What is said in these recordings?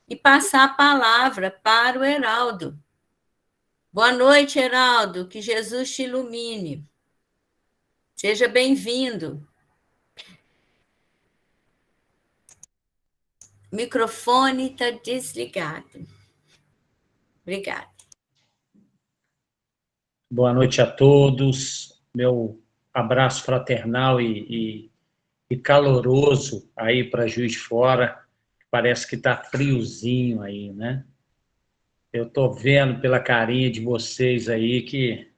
e passar a palavra para o Heraldo. Boa noite, Heraldo, que Jesus te ilumine. Seja bem-vindo. O microfone está desligado. Obrigada. Boa noite a todos. Meu abraço fraternal e caloroso aí para Juiz de Fora. Parece que está friozinho aí, né? Eu estou vendo pela carinha de vocês aí que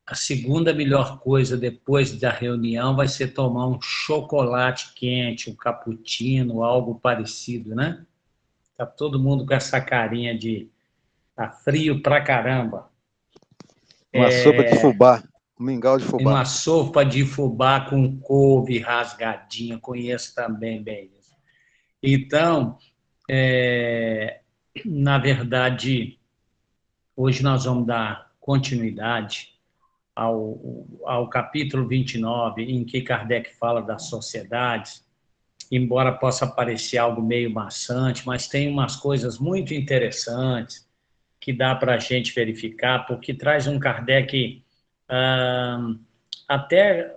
a segunda melhor coisa depois da reunião vai ser tomar um chocolate quente, um cappuccino, algo parecido, né? Tá todo mundo com essa carinha de tá frio pra caramba. Uma sopa de fubá, um mingau de fubá. Uma sopa de fubá com couve rasgadinha, conheço também bem isso. Então, na verdade, hoje nós vamos dar continuidade ao capítulo 29, em que Kardec fala das sociedades, embora possa parecer algo meio maçante, mas tem umas coisas muito interessantes que dá para a gente verificar, porque traz um Kardec até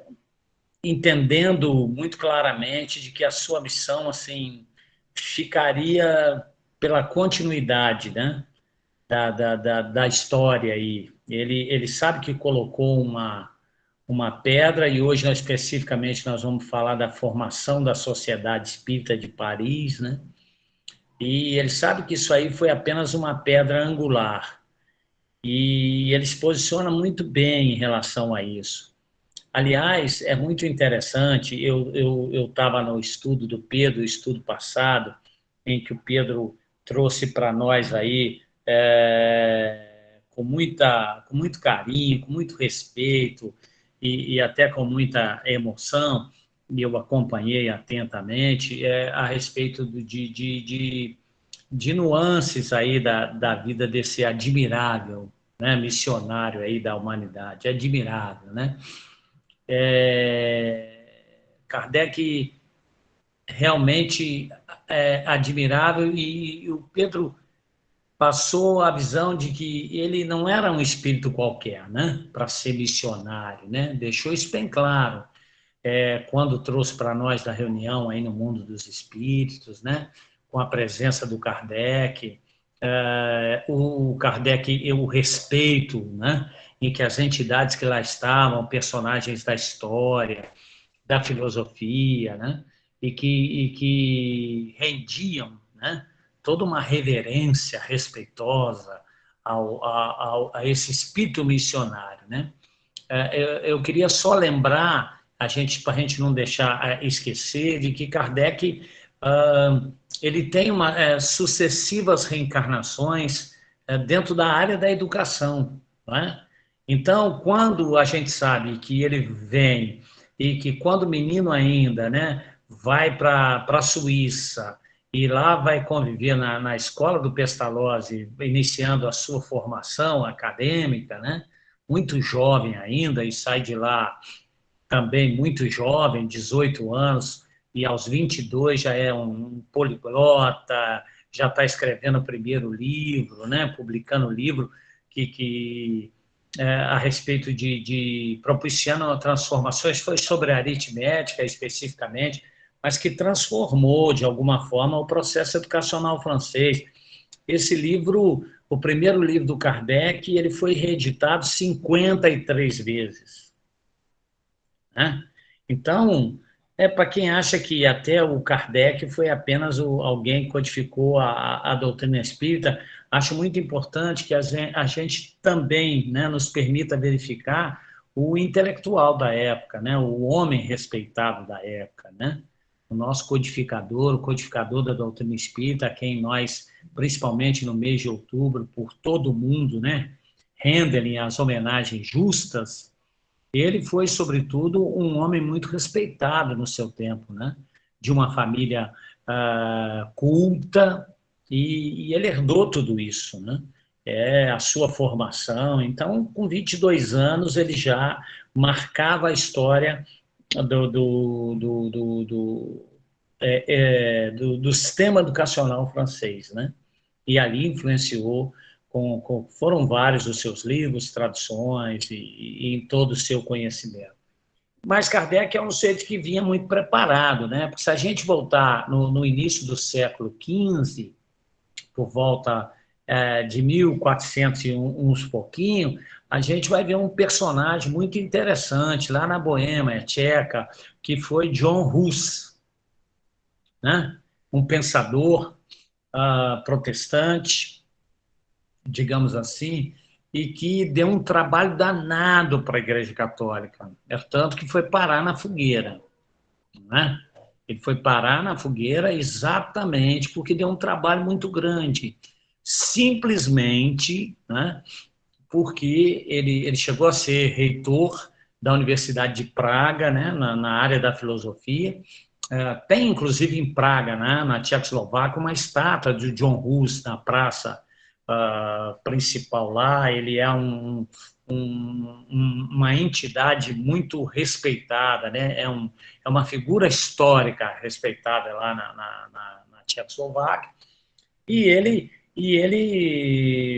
entendendo muito claramente de que a sua missão assim ficaria pela continuidade, né, da história aí. Ele sabe que colocou uma pedra, e hoje especificamente nós vamos falar da formação da Sociedade Espírita de Paris, né? E ele sabe que isso aí foi apenas uma pedra angular, e ele se posiciona muito bem em relação a isso. Aliás, é muito interessante, eu estava no estudo do Pedro, o estudo passado, em que o Pedro trouxe para nós aí, com muito carinho, com muito respeito e até com muita emoção, e eu acompanhei atentamente, a respeito de nuances aí da vida desse admirável, né, missionário aí da humanidade, admirável, né? Kardec realmente é admirável, e o Pedro passou a visão de que ele não era um espírito qualquer, né, para ser missionário, né? Deixou isso bem claro quando trouxe para nós da reunião aí no Mundo dos Espíritos, né, com a presença do Kardec, o Kardec, o respeito, né, em que as entidades que lá estavam, personagens da história, da filosofia, né, e que rendiam, né, toda uma reverência respeitosa a esse espírito missionário, né. Eu queria só lembrar para a gente não deixar esquecer de que Kardec ele tem sucessivas reencarnações dentro da área da educação, não é? Então, quando a gente sabe que ele vem e que quando menino ainda, né, vai para a Suíça e lá vai conviver na escola do Pestalozzi, iniciando a sua formação acadêmica, né, muito jovem ainda, e sai de lá também muito jovem, 18 anos, e aos 22 já é um poliglota, já está escrevendo o primeiro livro, né, publicando o livro que a respeito de propiciando transformações, foi sobre a aritmética especificamente, mas que transformou, de alguma forma, o processo educacional francês. Esse livro, o primeiro livro do Kardec, ele foi reeditado 53 vezes, né? Então, para quem acha que até o Kardec foi apenas alguém que codificou a doutrina espírita, acho muito importante que a gente também, né, nos permita verificar o intelectual da época, né, o homem respeitado da época, né? O nosso codificador, o codificador da doutrina espírita, a quem nós, principalmente no mês de outubro, por todo o mundo, né, rendem as homenagens justas. Ele foi, sobretudo, um homem muito respeitado no seu tempo, né? De uma família culta, e ele herdou tudo isso, né? A sua formação. Então, com 22 anos, ele já marcava a história do do sistema educacional francês, né? E ali influenciou, foram vários os seus livros, traduções e em todo o seu conhecimento. Mas Kardec é um sujeito que vinha muito preparado, né? Porque se a gente voltar no início do século XV, por volta de 1400 e uns pouquinho, a gente vai ver um personagem muito interessante lá na Boêmia Tcheca, que foi John Hus, né? Um pensador protestante, digamos assim, e que deu um trabalho danado para a Igreja Católica. É tanto que foi parar na fogueira, né? Ele foi parar na fogueira exatamente porque deu um trabalho muito grande. Simplesmente, né, porque ele chegou a ser reitor da Universidade de Praga, né, na área da filosofia. Tem, inclusive, em Praga, né, na Tchecoslováquia, uma estátua de John Hus na praça principal lá. Ele é uma entidade muito respeitada, né? É uma figura histórica respeitada lá na Tchecoslováquia. E ele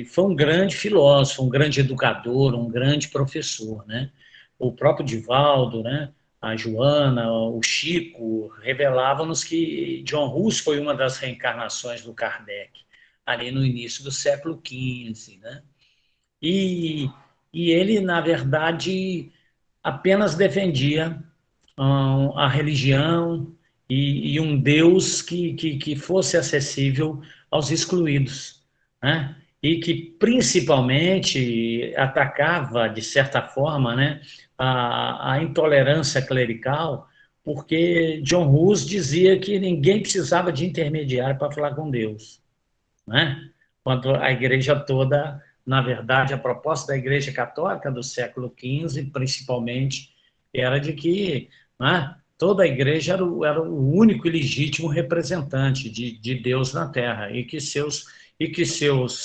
foi um grande filósofo, um grande educador, um grande professor, né? O próprio Divaldo, né? A Joana, o Chico, revelavam-nos que John Hus foi uma das reencarnações do Kardec, ali no início do século XV, né? E, e ele, na verdade, apenas defendia a religião e um Deus que fosse acessível aos excluídos, né? E que principalmente atacava, de certa forma, né, a intolerância clerical, porque John Hus dizia que ninguém precisava de intermediário para falar com Deus, né? Quanto a igreja toda, na verdade, a proposta da Igreja Católica do século XV, principalmente, era de que, né, toda a igreja era o único e legítimo representante de Deus na Terra, e que seus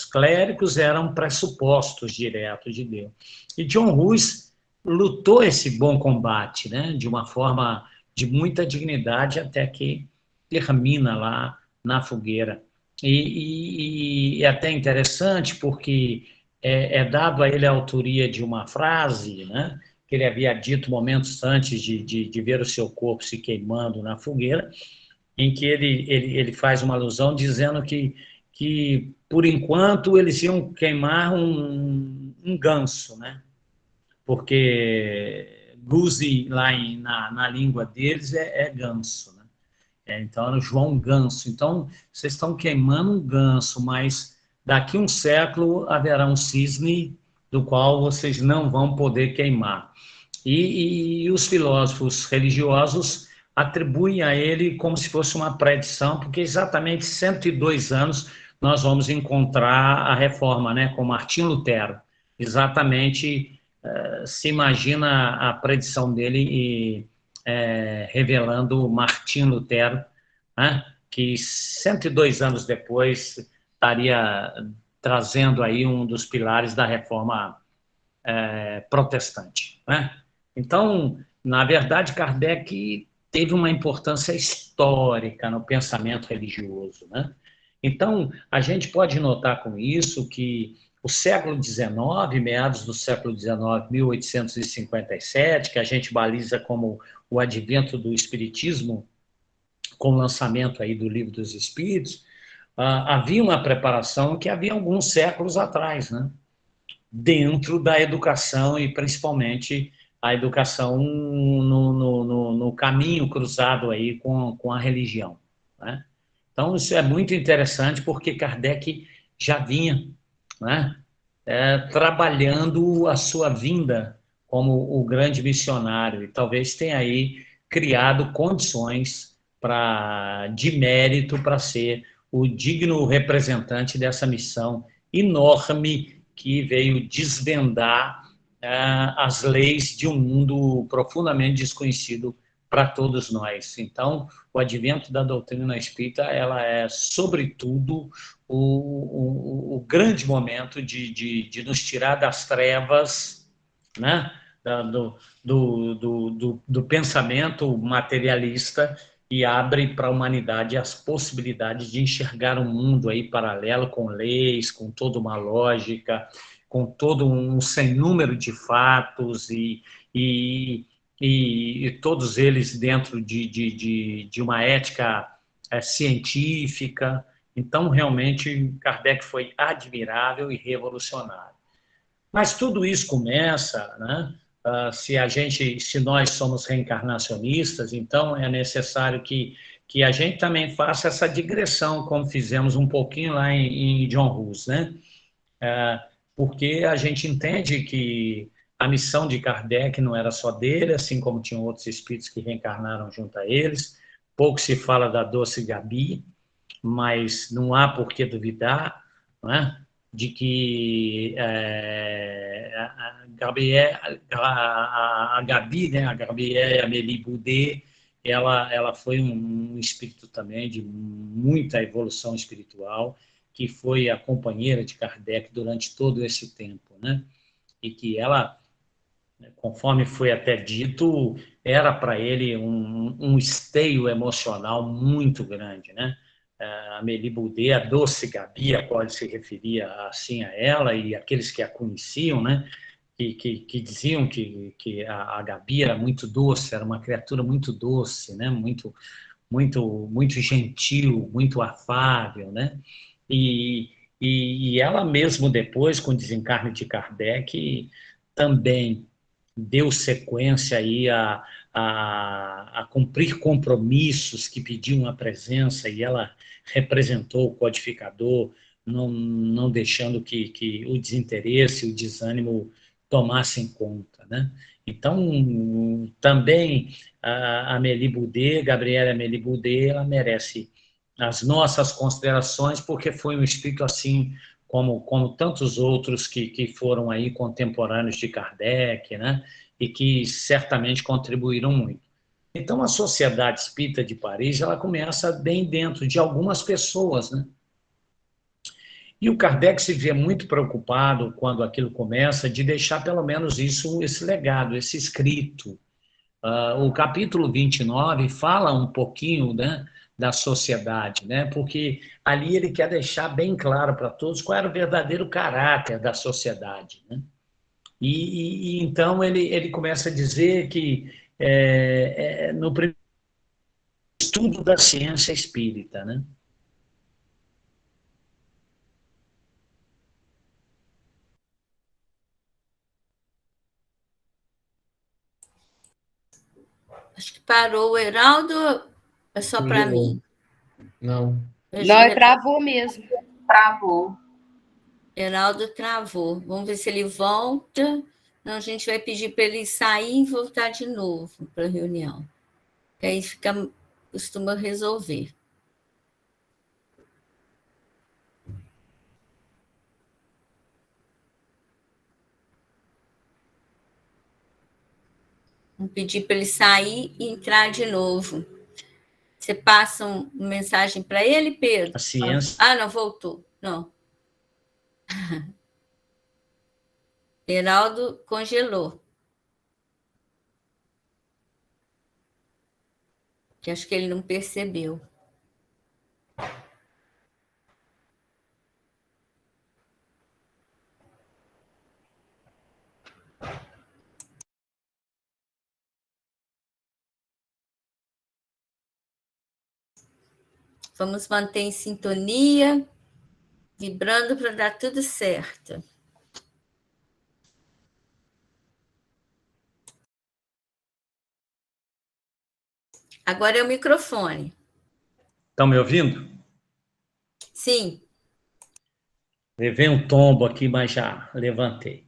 clérigos eram pressupostos diretos de Deus. E John Hus lutou esse bom combate, né, de uma forma de muita dignidade, até que termina lá na fogueira. E é até interessante porque dado a ele a autoria de uma frase, né, que ele havia dito momentos antes de ver o seu corpo se queimando na fogueira, em que ele faz uma alusão dizendo que por enquanto, eles iam queimar um ganso, né? Porque guzi lá na língua deles é ganso, né? Então, era o João Ganso. Então, vocês estão queimando um ganso, mas daqui a um século haverá um cisne do qual vocês não vão poder queimar. E os filósofos religiosos atribuem a ele como se fosse uma predição, porque exatamente 102 anos nós vamos encontrar a reforma, né, com Martinho Lutero. Exatamente, se imagina a predição dele revelando Martinho Lutero, né, que 102 anos depois estaria trazendo aí um dos pilares da reforma protestante, né? Então, na verdade, Kardec teve uma importância histórica no pensamento religioso, né? Então, a gente pode notar com isso que o século XIX, meados do século XIX, 1857, que a gente baliza como o advento do Espiritismo, com o lançamento aí do Livro dos Espíritos, havia uma preparação que havia alguns séculos atrás, né? Dentro da educação e principalmente a educação no caminho cruzado aí com a religião, né? Então, isso é muito interessante porque Kardec já vinha, né, trabalhando a sua vinda como o grande missionário e talvez tenha aí criado condições de mérito para ser o digno representante dessa missão enorme que veio desvendar as leis de um mundo profundamente desconhecido para todos nós. Então, o advento da doutrina espírita, ela é, sobretudo, o grande momento de nos tirar das trevas, né, do pensamento materialista e abre para a humanidade as possibilidades de enxergar um mundo aí paralelo, com leis, com toda uma lógica, com todo um sem número de fatos e todos eles dentro de uma ética científica. Então, realmente, Kardec foi admirável e revolucionário. Mas tudo isso começa, né? Se nós somos reencarnacionistas, então é necessário que a gente também faça essa digressão, como fizemos um pouquinho lá em John Hus, né? Porque a gente entende que a missão de Kardec não era só dele, assim como tinham outros espíritos que reencarnaram junto a eles. Pouco se fala da doce Gabi, mas não há por que duvidar, não é? De que a Gabi, né, a Gabrielle Amélie Boudet, ela foi um espírito também de muita evolução espiritual, que foi a companheira de Kardec durante todo esse tempo, né? E que ela, conforme foi até dito, era para ele um esteio emocional muito grande, né? A Amélie Boudet, a doce Gabi, a qual ele se referia assim a ela, e aqueles que a conheciam, né? Que diziam que a Gabi era muito doce, era uma criatura muito doce, né? Muito gentil, muito afável, né? E ela mesmo depois, com o desencarne de Kardec, também deu sequência aí a cumprir compromissos que pediam a presença, e ela representou o codificador, não deixando que o desinteresse, o desânimo tomassem conta, né? Então, também a Amélie Boudet, Gabrielle Amélie Boudet, ela merece as nossas considerações, porque foi um espírito assim como tantos outros que foram aí contemporâneos de Kardec, né? E que certamente contribuíram muito. Então, a Sociedade Espírita de Paris, ela começa bem dentro de algumas pessoas, né? E o Kardec se vê muito preocupado, quando aquilo começa, de deixar pelo menos esse legado, esse escrito. O capítulo 29 fala um pouquinho, né, da sociedade, né, porque ali ele quer deixar bem claro para todos qual era o verdadeiro caráter da sociedade, né? E então ele começa a dizer que no primeiro estudo da ciência espírita, né? Acho que parou o Heraldo, é só para mim? Não. Não, travou mesmo. Travou. Heraldo travou. Vamos ver se ele volta. Não, a gente vai pedir para ele sair e voltar de novo para a reunião. Que aí costuma resolver. Vamos pedir para ele sair e entrar de novo. Você passa uma mensagem para ele, Pedro? A ciência... Ah, não, voltou. Não. Heraldo congelou. Que acho que ele não percebeu. Vamos manter em sintonia, vibrando para dar tudo certo. Agora é o microfone. Estão me ouvindo? Sim. Levei um tombo aqui, mas já levantei.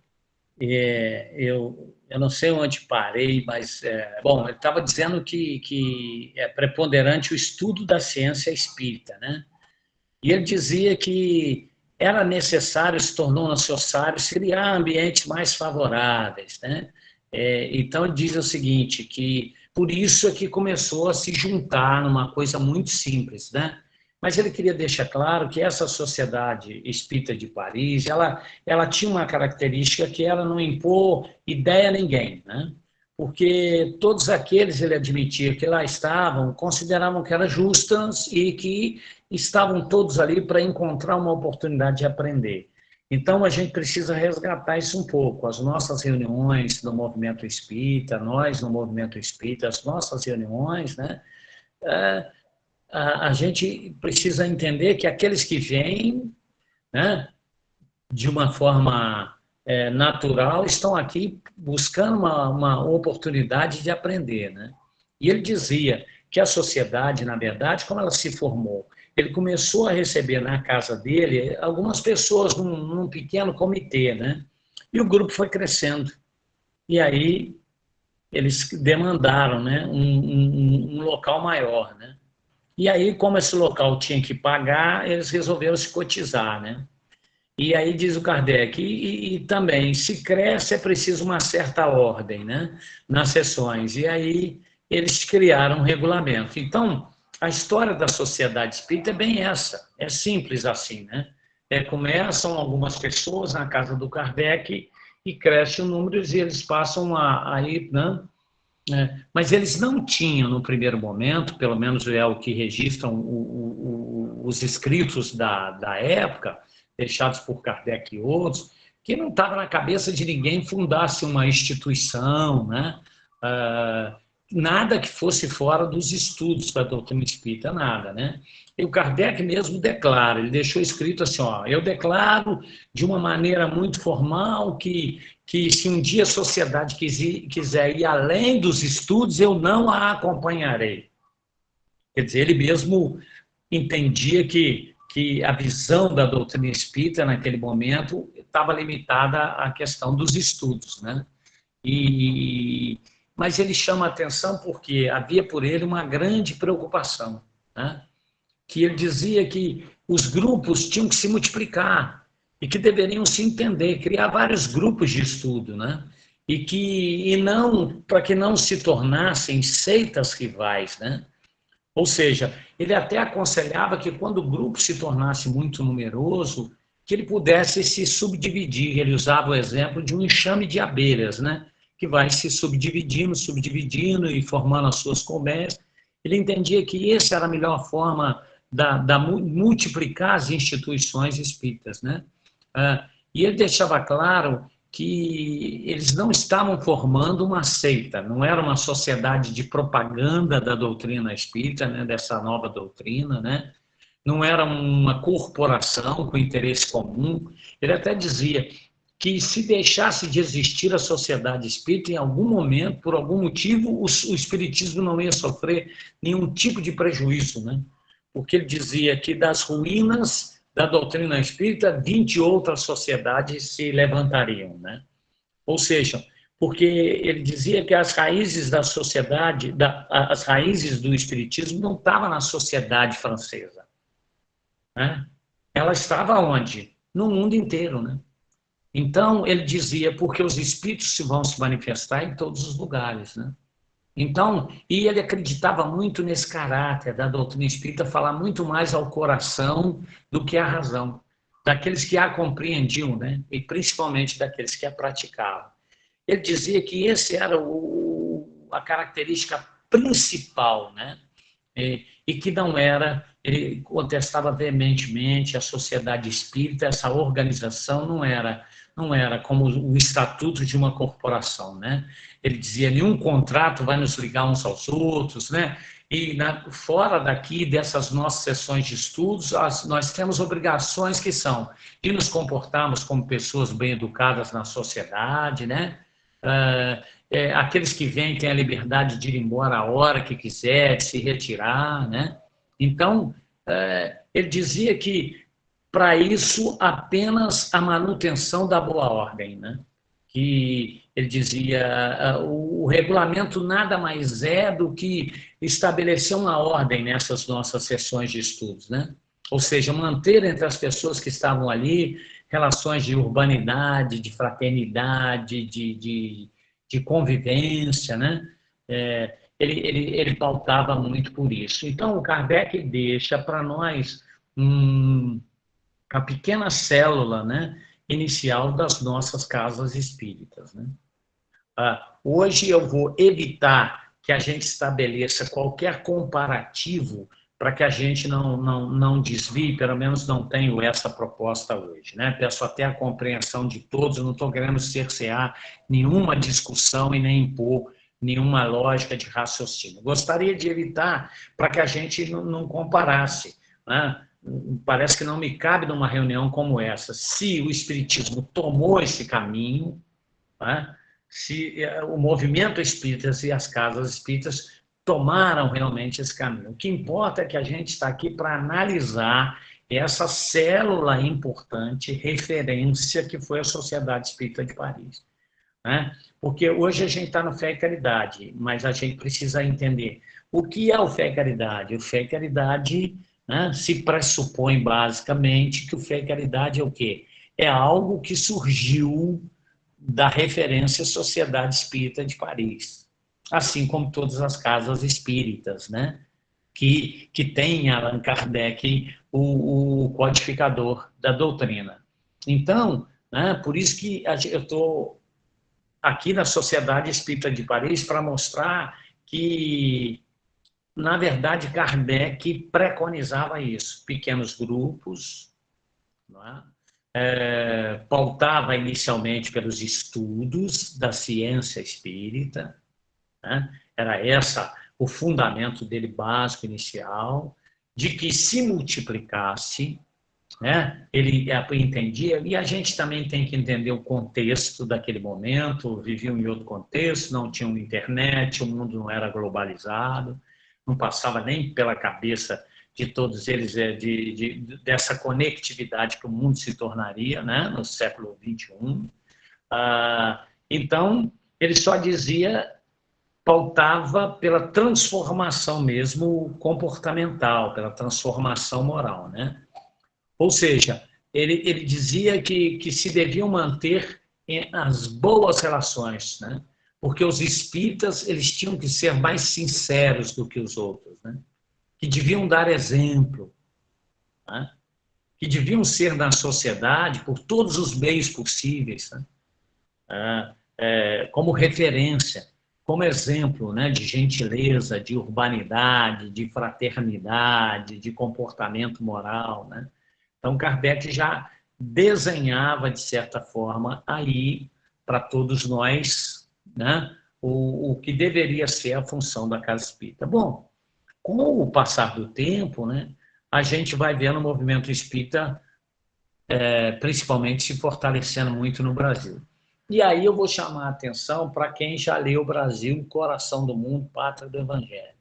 Eu não sei onde parei, mas, bom, ele estava dizendo que é preponderante o estudo da ciência espírita, né? E ele dizia que era necessário, se tornou necessário, criar ambientes mais favoráveis, né? Então, ele diz o seguinte, que por isso é que começou a se juntar numa coisa muito simples, né? Mas ele queria deixar claro que essa Sociedade Espírita de Paris, ela tinha uma característica que era não impor ideia a ninguém, né? porque todos aqueles, ele admitia, que lá estavam, consideravam que eram justas e que estavam todos ali para encontrar uma oportunidade de aprender. Então, a gente precisa resgatar isso um pouco. As nossas reuniões no movimento espírita, nós no movimento espírita, as nossas reuniões, né? A gente precisa entender que aqueles que vêm, né, de uma forma natural, estão aqui buscando uma oportunidade de aprender, né? E ele dizia que a sociedade, na verdade, como ela se formou, ele começou a receber na casa dele algumas pessoas num pequeno comitê, né? E o grupo foi crescendo. E aí eles demandaram, né, um local maior, né? E aí, como esse local tinha que pagar, eles resolveram se cotizar, né? E aí diz o Kardec, e também, se cresce, é preciso uma certa ordem, né, nas sessões. E aí eles criaram um regulamento. Então, a história da sociedade espírita é bem essa, é simples assim, né? Começam algumas pessoas na casa do Kardec e cresce o número e eles passam a ir, né? Mas eles não tinham, no primeiro momento, pelo menos é o que registram os escritos da época, deixados por Kardec e outros, que não estava na cabeça de ninguém fundasse uma instituição, né? Nada que fosse fora dos estudos da doutrina espírita, nada, né? E o Kardec mesmo declara, ele deixou escrito assim, ó, eu declaro de uma maneira muito formal que se um dia a sociedade quiser ir além dos estudos, eu não a acompanharei. Quer dizer, ele mesmo entendia que a visão da doutrina espírita, naquele momento, estava limitada à questão dos estudos, né? Mas ele chama a atenção porque havia por ele uma grande preocupação, né? Que ele dizia que os grupos tinham que se multiplicar e que deveriam se entender, criar vários grupos de estudo, né? Para que não se tornassem seitas rivais, né? Ou seja, ele até aconselhava que quando o grupo se tornasse muito numeroso, que ele pudesse se subdividir. Ele usava o exemplo de um enxame de abelhas, né? Que vai se subdividindo e formando as suas colmeias. Ele entendia que essa era a melhor forma da multiplicar as instituições espíritas, né? E ele deixava claro que eles não estavam formando uma seita, não era uma sociedade de propaganda da doutrina espírita, né, dessa nova doutrina, né? Não era uma corporação com interesse comum. Ele até dizia que se deixasse de existir a sociedade espírita, em algum momento, por algum motivo, o espiritismo não ia sofrer nenhum tipo de prejuízo, né? Porque ele dizia que das ruínas da doutrina espírita, 20 outras sociedades se levantariam, né? Ou seja, porque ele dizia que as raízes da sociedade, as raízes do espiritismo não estavam na sociedade francesa, né? Ela estava onde? No mundo inteiro, né? Então, ele dizia, porque os espíritos vão se manifestar em todos os lugares, né? Então, e ele acreditava muito nesse caráter da doutrina espírita, falar muito mais ao coração do que à razão, daqueles que a compreendiam, né? E principalmente daqueles que a praticavam. Ele dizia que esse era a característica principal, né? E que não era, ele contestava veementemente a sociedade espírita, essa organização não era como o estatuto de uma corporação, né? Ele dizia, nenhum contrato vai nos ligar uns aos outros, né? E fora daqui, dessas nossas sessões de estudos, nós temos obrigações que são de nos comportarmos como pessoas bem educadas na sociedade, né? Aqueles que vêm têm a liberdade de ir embora a hora que quiser, de se retirar, né? Então, ele dizia que para isso apenas a manutenção da boa ordem, né? Que ele dizia, o regulamento nada mais é do que estabelecer uma ordem nessas nossas sessões de estudos, né? Ou seja, manter entre as pessoas que estavam ali relações de urbanidade, de fraternidade, de convivência, né? Ele pautava muito por isso. Então, o Kardec deixa para nós a pequena célula, né, inicial das nossas casas espíritas, né? Hoje eu vou evitar que a gente estabeleça qualquer comparativo para que a gente não desvie, pelo menos não tenho essa proposta hoje, né? Peço até a compreensão de todos, eu não estou querendo cercear nenhuma discussão e nem impor nenhuma lógica de raciocínio. Gostaria de evitar para que a gente não comparasse, né? Parece que não me cabe numa reunião como essa. Se o Espiritismo tomou esse caminho, né? Se o movimento espírita e as casas espíritas tomaram realmente esse caminho. O que importa é que a gente está aqui para analisar essa célula importante, referência, que foi a Sociedade Espírita de Paris, né? Porque hoje a gente está no Fé e Caridade, mas a gente precisa entender o que é o Fé e Caridade. O Fé e Caridade, né, se pressupõe basicamente que o Fé e Caridade é o quê? É algo que surgiu da referência Sociedade Espírita de Paris, assim como todas as casas espíritas, né? Que tem Allan Kardec, o codificador da doutrina. Então, né, por isso que eu estou aqui na Sociedade Espírita de Paris para mostrar que, na verdade, Kardec preconizava isso, pequenos grupos, não é? Pautava inicialmente pelos estudos da ciência espírita, né? Era essa o fundamento dele básico inicial, de que se multiplicasse, né? Ele entendia, e a gente também tem que entender o contexto daquele momento, viviam em outro contexto, não tinham internet, o mundo não era globalizado, não passava nem pela cabeça de todos eles dessa conectividade que o mundo se tornaria, né, no século XXI. Então, ele só dizia, pautava pela transformação mesmo comportamental, pela transformação moral, né? Ou seja, ele dizia que se deviam manter as boas relações, né? Porque os espíritas eles tinham que ser mais sinceros do que os outros, né? Que deviam dar exemplo, né? Que deviam ser na sociedade, por todos os meios possíveis, né? Como referência, como exemplo, né? De gentileza, de urbanidade, de fraternidade, de comportamento moral, né? Então, Kardec já desenhava, de certa forma, aí, para todos nós, né, o que deveria ser a função da Casa Espírita. Bom, com o passar do tempo, né, a gente vai vendo o movimento espírita, principalmente, se fortalecendo muito no Brasil. E aí eu vou chamar a atenção para quem já leu Brasil, Coração do Mundo, Pátria do Evangelho.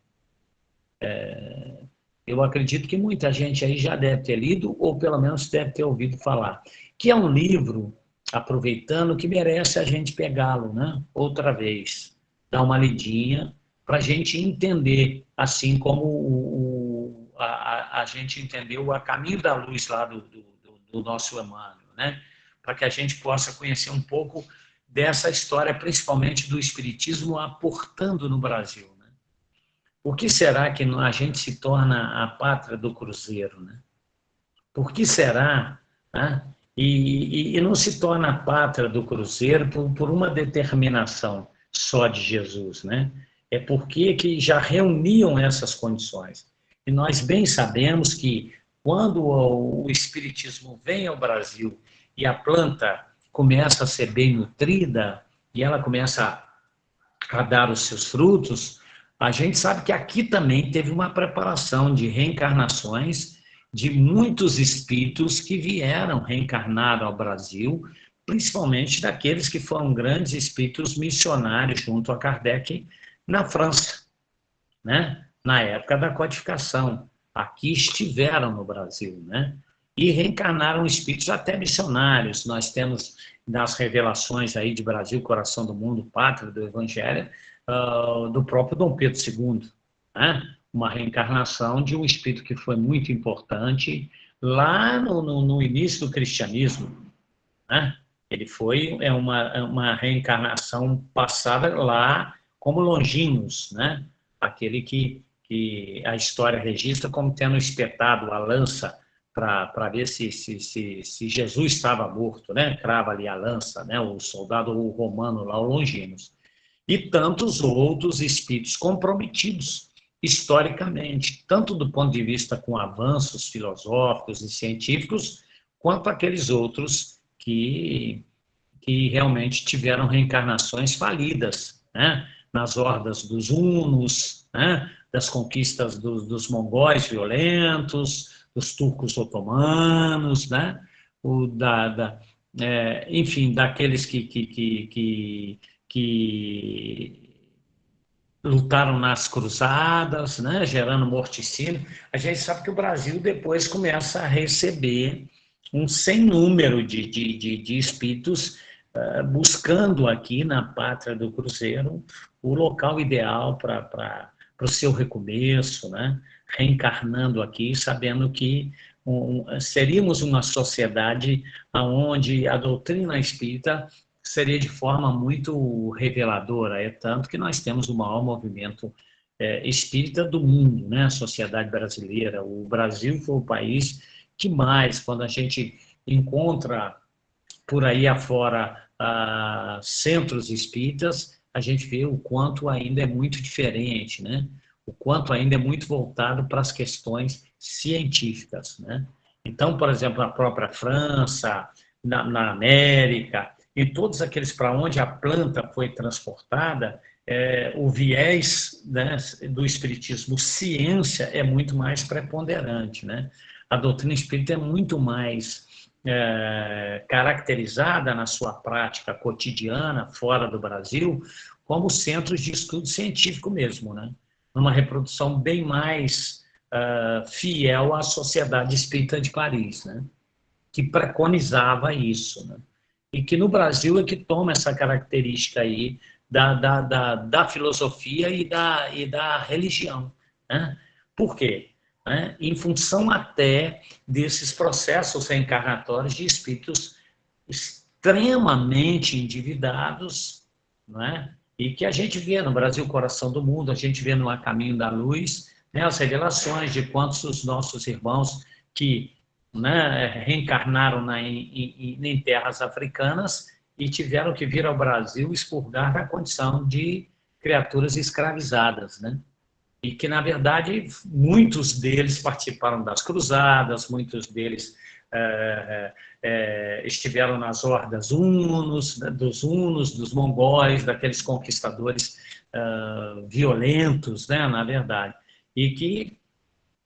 Eu acredito que muita gente aí já deve ter lido, ou pelo menos deve ter ouvido falar, que é um livro, aproveitando, que merece a gente pegá-lo, né? Outra vez, dar uma lidinha, para a gente entender, assim como a gente entendeu a caminho da luz lá do nosso Emmanuel, né? Para que a gente possa conhecer um pouco dessa história, principalmente do Espiritismo aportando no Brasil. Por que será que a gente se torna a pátria do cruzeiro, né? Por que será, né? E não se torna a pátria do cruzeiro por uma determinação só de Jesus, né? É porque que já reuniam essas condições. E nós bem sabemos que quando o Espiritismo vem ao Brasil e a planta começa a ser bem nutrida e ela começa a dar os seus frutos, a gente sabe que aqui também teve uma preparação de reencarnações de muitos espíritos que vieram reencarnar ao Brasil, principalmente daqueles que foram grandes espíritos missionários junto a Kardec na França, né? Na época da codificação. Aqui estiveram no Brasil, né? E reencarnaram espíritos até missionários. Nós temos nas revelações aí de Brasil, Coração do Mundo, Pátria do Evangelho, do próprio Dom Pedro II, né? Uma reencarnação de um espírito que foi muito importante lá no início do cristianismo, né? Ele foi uma reencarnação passada lá como Longinos, né? Aquele que a história registra como tendo espetado a lança para ver se Jesus estava morto, né? Crava ali a lança, né? O soldado romano lá, o Longinos. e tantos outros espíritos comprometidos historicamente, tanto do ponto de vista com avanços filosóficos e científicos, quanto aqueles outros que realmente tiveram reencarnações falidas, né? Nas hordas dos hunos, né? Das conquistas dos mongóis violentos, dos turcos otomanos, né? Enfim, daqueles que lutaram nas cruzadas, né? Gerando morticínio. A gente sabe que o Brasil depois começa a receber um sem número de espíritos buscando aqui na Pátria do Cruzeiro o local ideal para o seu recomeço, né? Reencarnando aqui, sabendo que seríamos uma sociedade onde a doutrina espírita seria de forma muito reveladora, é tanto que nós temos o maior movimento espírita do mundo, né? A sociedade brasileira. O Brasil foi o país que mais, quando a gente encontra por aí afora centros espíritas, a gente vê o quanto ainda é muito diferente, né? O quanto ainda é muito voltado para as questões científicas, né? Então, por exemplo, na própria França, na América, e todos aqueles para onde a planta foi transportada, o viés, né, do espiritismo ciência é muito mais preponderante, né? A doutrina espírita é muito mais caracterizada na sua prática cotidiana, fora do Brasil, como centros de estudo científico mesmo, né? Numa reprodução bem mais fiel à Sociedade Espírita de Paris, né? Que preconizava isso, né? E que no Brasil é que toma essa característica aí da filosofia e da religião, né? Por quê? Em função até desses processos reencarnatórios de espíritos extremamente endividados, não é? E que a gente vê no Brasil, Coração do Mundo, a gente vê no A Caminho da Luz, né, as revelações de quantos os nossos irmãos que, né, reencarnaram em terras africanas e tiveram que vir ao Brasil expurgar da condição de criaturas escravizadas, né? E que, na verdade, muitos deles participaram das cruzadas, muitos deles estiveram nas hordas hunos, dos mongóis, daqueles conquistadores violentos, né, na verdade, e que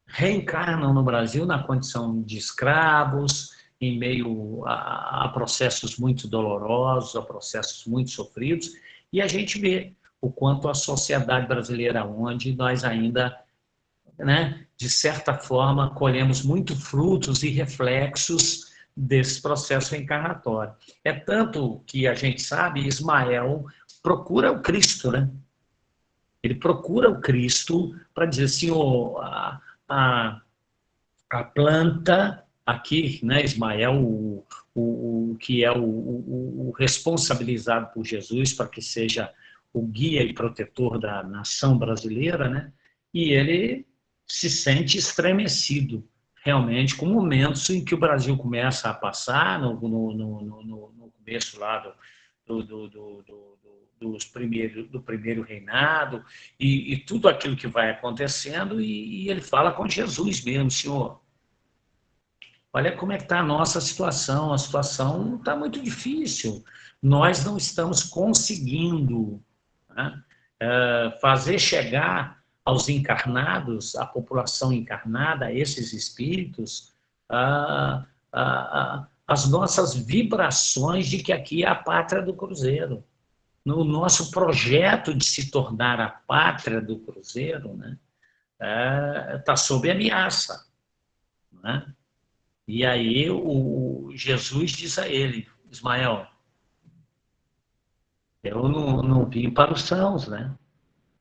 reencarnam no Brasil na condição de escravos, em meio a processos muito dolorosos, a processos muito sofridos, e a gente vê o quanto a sociedade brasileira, onde nós ainda, né, de certa forma, colhemos muito frutos e reflexos desse processo reencarnatório. É tanto que a gente sabe, Ismael procura o Cristo, né? Ele procura o Cristo para dizer assim, a planta aqui, né, Ismael, o que é o responsabilizado por Jesus para que seja o guia e protetor da nação brasileira, né? E ele se sente estremecido, realmente, com momentos em que o Brasil começa a passar, no começo lá do primeiro reinado, e tudo aquilo que vai acontecendo, e ele fala com Jesus mesmo, Senhor, olha como é que está a nossa situação, a situação está muito difícil, nós não estamos conseguindo, né, fazer chegar aos encarnados, à população encarnada, a esses espíritos, as nossas vibrações de que aqui é a pátria do Cruzeiro. No nosso projeto de se tornar a pátria do Cruzeiro, né, está sob ameaça, né? E aí o Jesus diz a ele, Ismael, eu não vim para os sãos, né?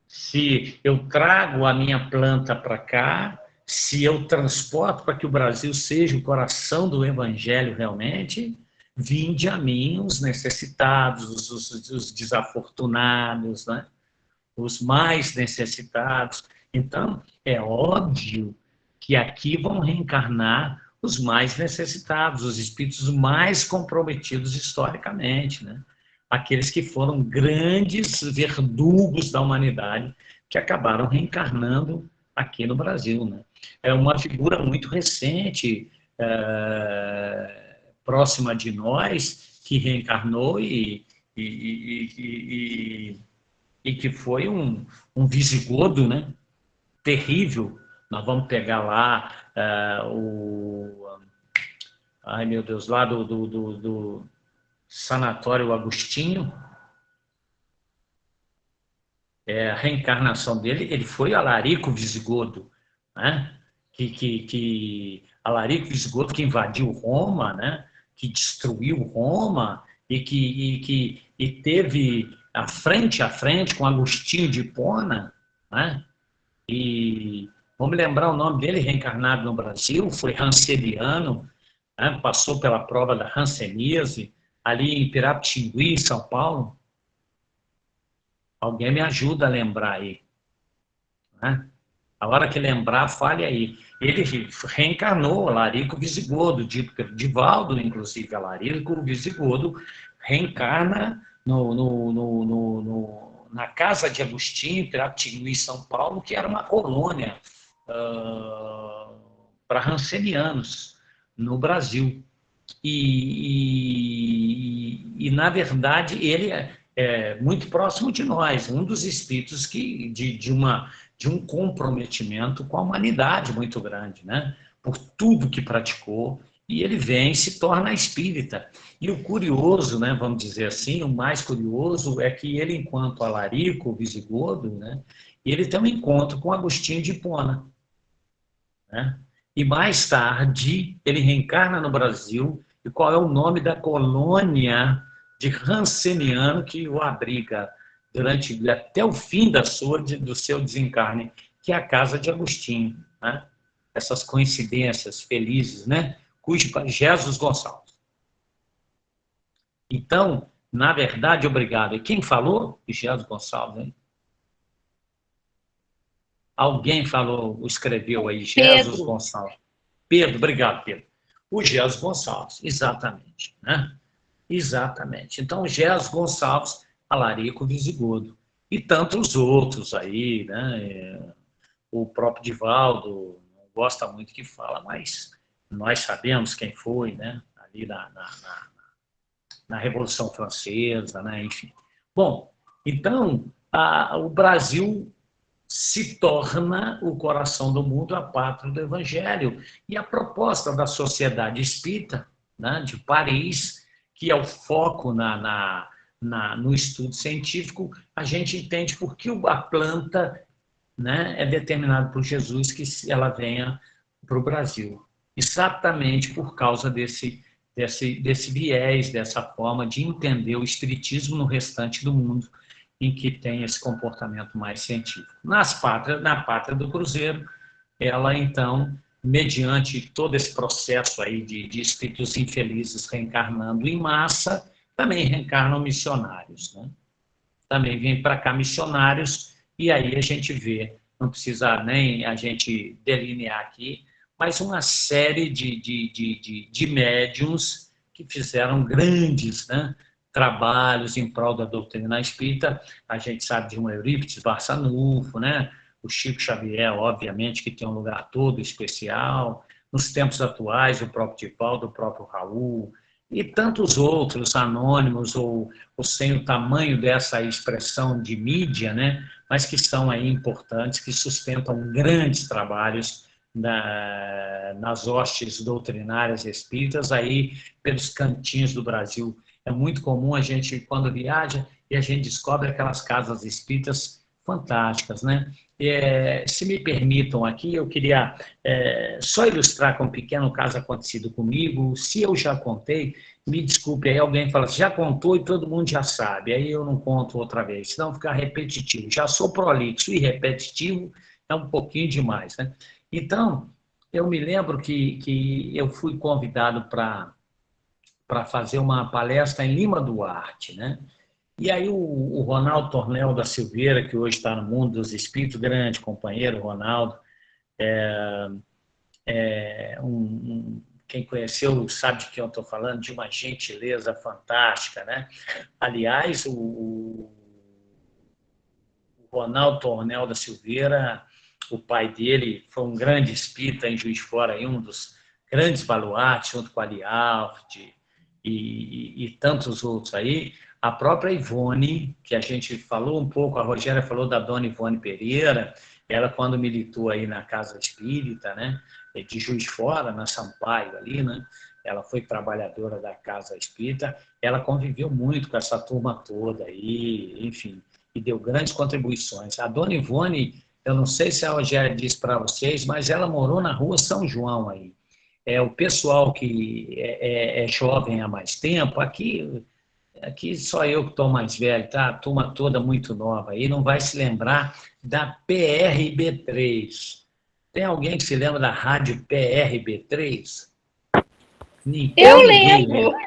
Se eu trago a minha planta para cá, se eu transporto para que o Brasil seja o coração do Evangelho realmente, vinde a mim os necessitados, os desafortunados, né? Os mais necessitados. Então, é óbvio que aqui vão reencarnar os mais necessitados, os espíritos mais comprometidos historicamente, né? aqueles que foram grandes verdugos da humanidade, que acabaram reencarnando aqui no Brasil, né? É uma figura muito recente, próxima de nós, que reencarnou e que foi um visigodo, né? Terrível. Nós vamos pegar lá ai meu Deus, lá do Sanatório Agostinho, a reencarnação dele, ele foi Alarico Visigodo, né? Alarico Visigodo que invadiu Roma, né? Que destruiu Roma e teve frente a frente com Agostinho de Hipona, né? E vamos lembrar o nome dele, reencarnado no Brasil, foi ranceniano, né? Passou pela prova da hanseníase, ali em Pirapitingui, em São Paulo. Alguém me ajuda a lembrar aí, né? A hora que lembrar, fale aí. Ele reencarnou, Alarico Visigodo, dito pelo Divaldo, inclusive, Alarico Visigodo reencarna na casa de Agostinho, Pirapitingui, São Paulo, que era uma colônia para rancenianos no Brasil. Na verdade, ele é muito próximo de nós, um dos espíritos de um comprometimento com a humanidade muito grande, né? Por tudo que praticou, e ele vem e se torna espírita. E o curioso, né, vamos dizer assim, o mais curioso é que ele, enquanto Alarico, Visigodo, né, ele tem um encontro com Agostinho de Hipona, né? E mais tarde ele reencarna no Brasil. E qual é o nome da colônia de ranceniano que o abriga até o fim do seu desencarne, que é a casa de Agostinho, né? Essas coincidências felizes, né? Jesus Gonçalves. Então, na verdade, obrigado. E quem falou? Jesus Gonçalves, hein? Alguém falou, escreveu aí, Jesus Gonçalves. Pedro, obrigado, Pedro. O Jesus Gonçalves, exatamente, né? Exatamente. Então, Jesus Gonçalves, Alarico Visigodo. E tantos outros aí, né? O próprio Divaldo não gosta muito que fala, mas nós sabemos quem foi, né? Ali na Revolução Francesa, né? Enfim. Bom, então, o Brasil se torna o coração do mundo, a pátria do Evangelho. E a proposta da Sociedade Espírita, né, de Paris, que é o foco no estudo científico, a gente entende por que a planta, né, é determinada por Jesus que ela venha para o Brasil. Exatamente por causa desse viés, dessa forma de entender o espiritismo no restante do mundo, em que tem esse comportamento mais científico. Na pátria do Cruzeiro, ela, então, mediante todo esse processo aí de espíritos infelizes reencarnando em massa, também reencarnam missionários, né? Também vêm para cá missionários, e aí a gente vê, não precisa nem a gente delinear aqui, mas uma série de médiuns que fizeram grandes, né, trabalhos em prol da doutrina espírita. A gente sabe de um Eurípides Barçanufo, né? O Chico Xavier, obviamente, que tem um lugar todo especial. Nos tempos atuais, o próprio Divaldo, o próprio Raul, e tantos outros anônimos ou sem o tamanho dessa expressão de mídia, né? Mas que são aí importantes, que sustentam grandes trabalhos nas hostes doutrinárias espíritas aí pelos cantinhos do Brasil. É muito comum a gente, quando viaja, e a gente descobre aquelas casas espíritas fantásticas, né? Se me permitam aqui, eu queria só ilustrar com um pequeno caso acontecido comigo. Se eu já contei, me desculpe, aí alguém fala, já contou e todo mundo já sabe, aí eu não conto outra vez, senão fica repetitivo. Já sou prolixo e repetitivo, é um pouquinho demais, né? Então, eu me lembro que eu fui convidado para fazer uma palestra em Lima Duarte, né? E aí o Ronaldo Tornel da Silveira, que hoje está no mundo dos espíritos, grande companheiro, Ronaldo, quem conheceu sabe de quem eu estou falando, de uma gentileza fantástica, né? Aliás, o Ronaldo Tornel da Silveira, o pai dele foi um grande espírita em Juiz de Fora, aí, um dos grandes baluartes, junto com a Lialfde e tantos outros aí. A própria Ivone, que a gente falou um pouco, a Rogéria falou da dona Ivone Pereira, ela quando militou aí na Casa Espírita, né, de Juiz de Fora, na Sampaio ali, né, ela foi trabalhadora da Casa Espírita, ela conviveu muito com essa turma toda aí, enfim, e deu grandes contribuições. A dona Ivone, eu não sei se a Rogéria disse para vocês, mas ela morou na rua São João aí. O pessoal que é jovem há mais tempo, aqui só eu que estou mais velho, tá? A turma toda muito nova aí, não vai se lembrar da PRB3. Tem alguém que se lembra da rádio PRB3? Eu Ninguém lembro. lembra.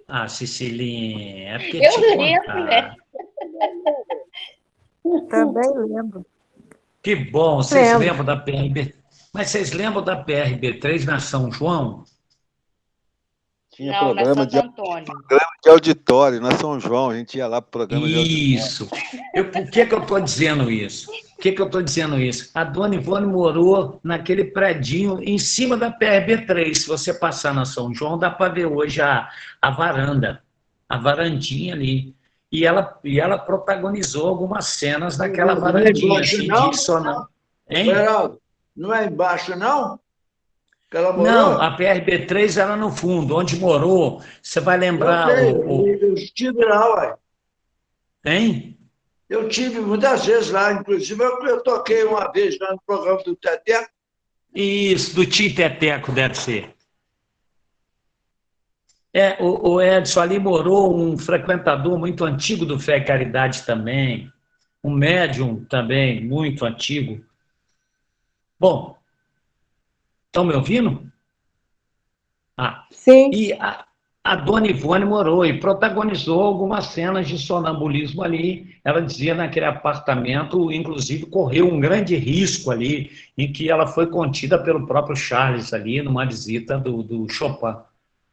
Ah, Cecilinha, é porque Eu te lembro, contar. né? Também lembro. Que bom, vocês Lembro. lembram da PRB? Mas vocês lembram da PRB3 na São João? Tinha Não, na programa Santo Antônio. de auditório, na São João, a gente ia lá pro programa de auditório. Isso. Por que eu estou dizendo isso? Por que eu estou dizendo isso? A dona Ivone morou naquele predinho em cima da PRB3. Se você passar na São João, dá para ver hoje a varanda, a varandinha ali. E ela protagonizou algumas cenas daquela Não é varandinha, embaixo, assim, não? dissonante. Hein? Geraldo, não é embaixo, não? Que ela morou? Não, a PRB3 era no fundo, onde morou. Você vai Eu lembrar sei, o. eu estive lá, ué. Hein? Eu tive muitas vezes lá, inclusive eu toquei uma vez lá no programa do Teté. Isso, do Tio Teteco, deve ser. O Edson, ali morou um frequentador muito antigo do Fé e Caridade também, um médium também muito antigo. Bom, estão me ouvindo? Sim. E a dona Ivone morou e protagonizou algumas cenas de sonambulismo ali. Ela dizia naquele apartamento, inclusive, correu um grande risco ali, em que ela foi contida pelo próprio Charles ali, numa visita do Chopin.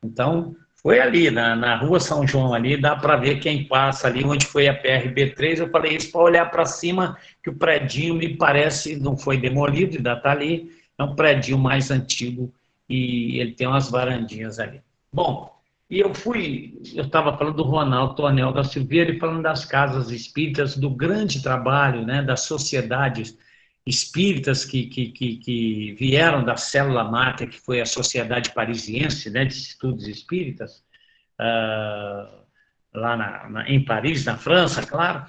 Então, foi ali, na rua São João ali, dá para ver quem passa ali, onde foi a PRB3. Eu falei isso para olhar para cima, que o predinho me parece, não foi demolido, ainda está ali, é um predinho mais antigo e ele tem umas varandinhas ali. Bom, e eu estava falando do Ronaldo Tornel da Silveira e falando das casas espíritas, do grande trabalho, né, das sociedades espíritas que vieram da célula máter, que foi a Sociedade Parisiense, né, de Estudos Espíritas, lá em Paris, na França, claro,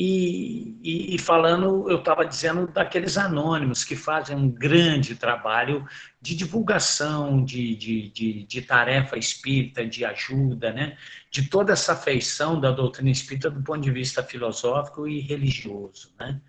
e falando, eu estava dizendo daqueles anônimos que fazem um grande trabalho de divulgação, de tarefa espírita, de ajuda, né? De toda essa feição da doutrina espírita do ponto de vista filosófico e religioso, né?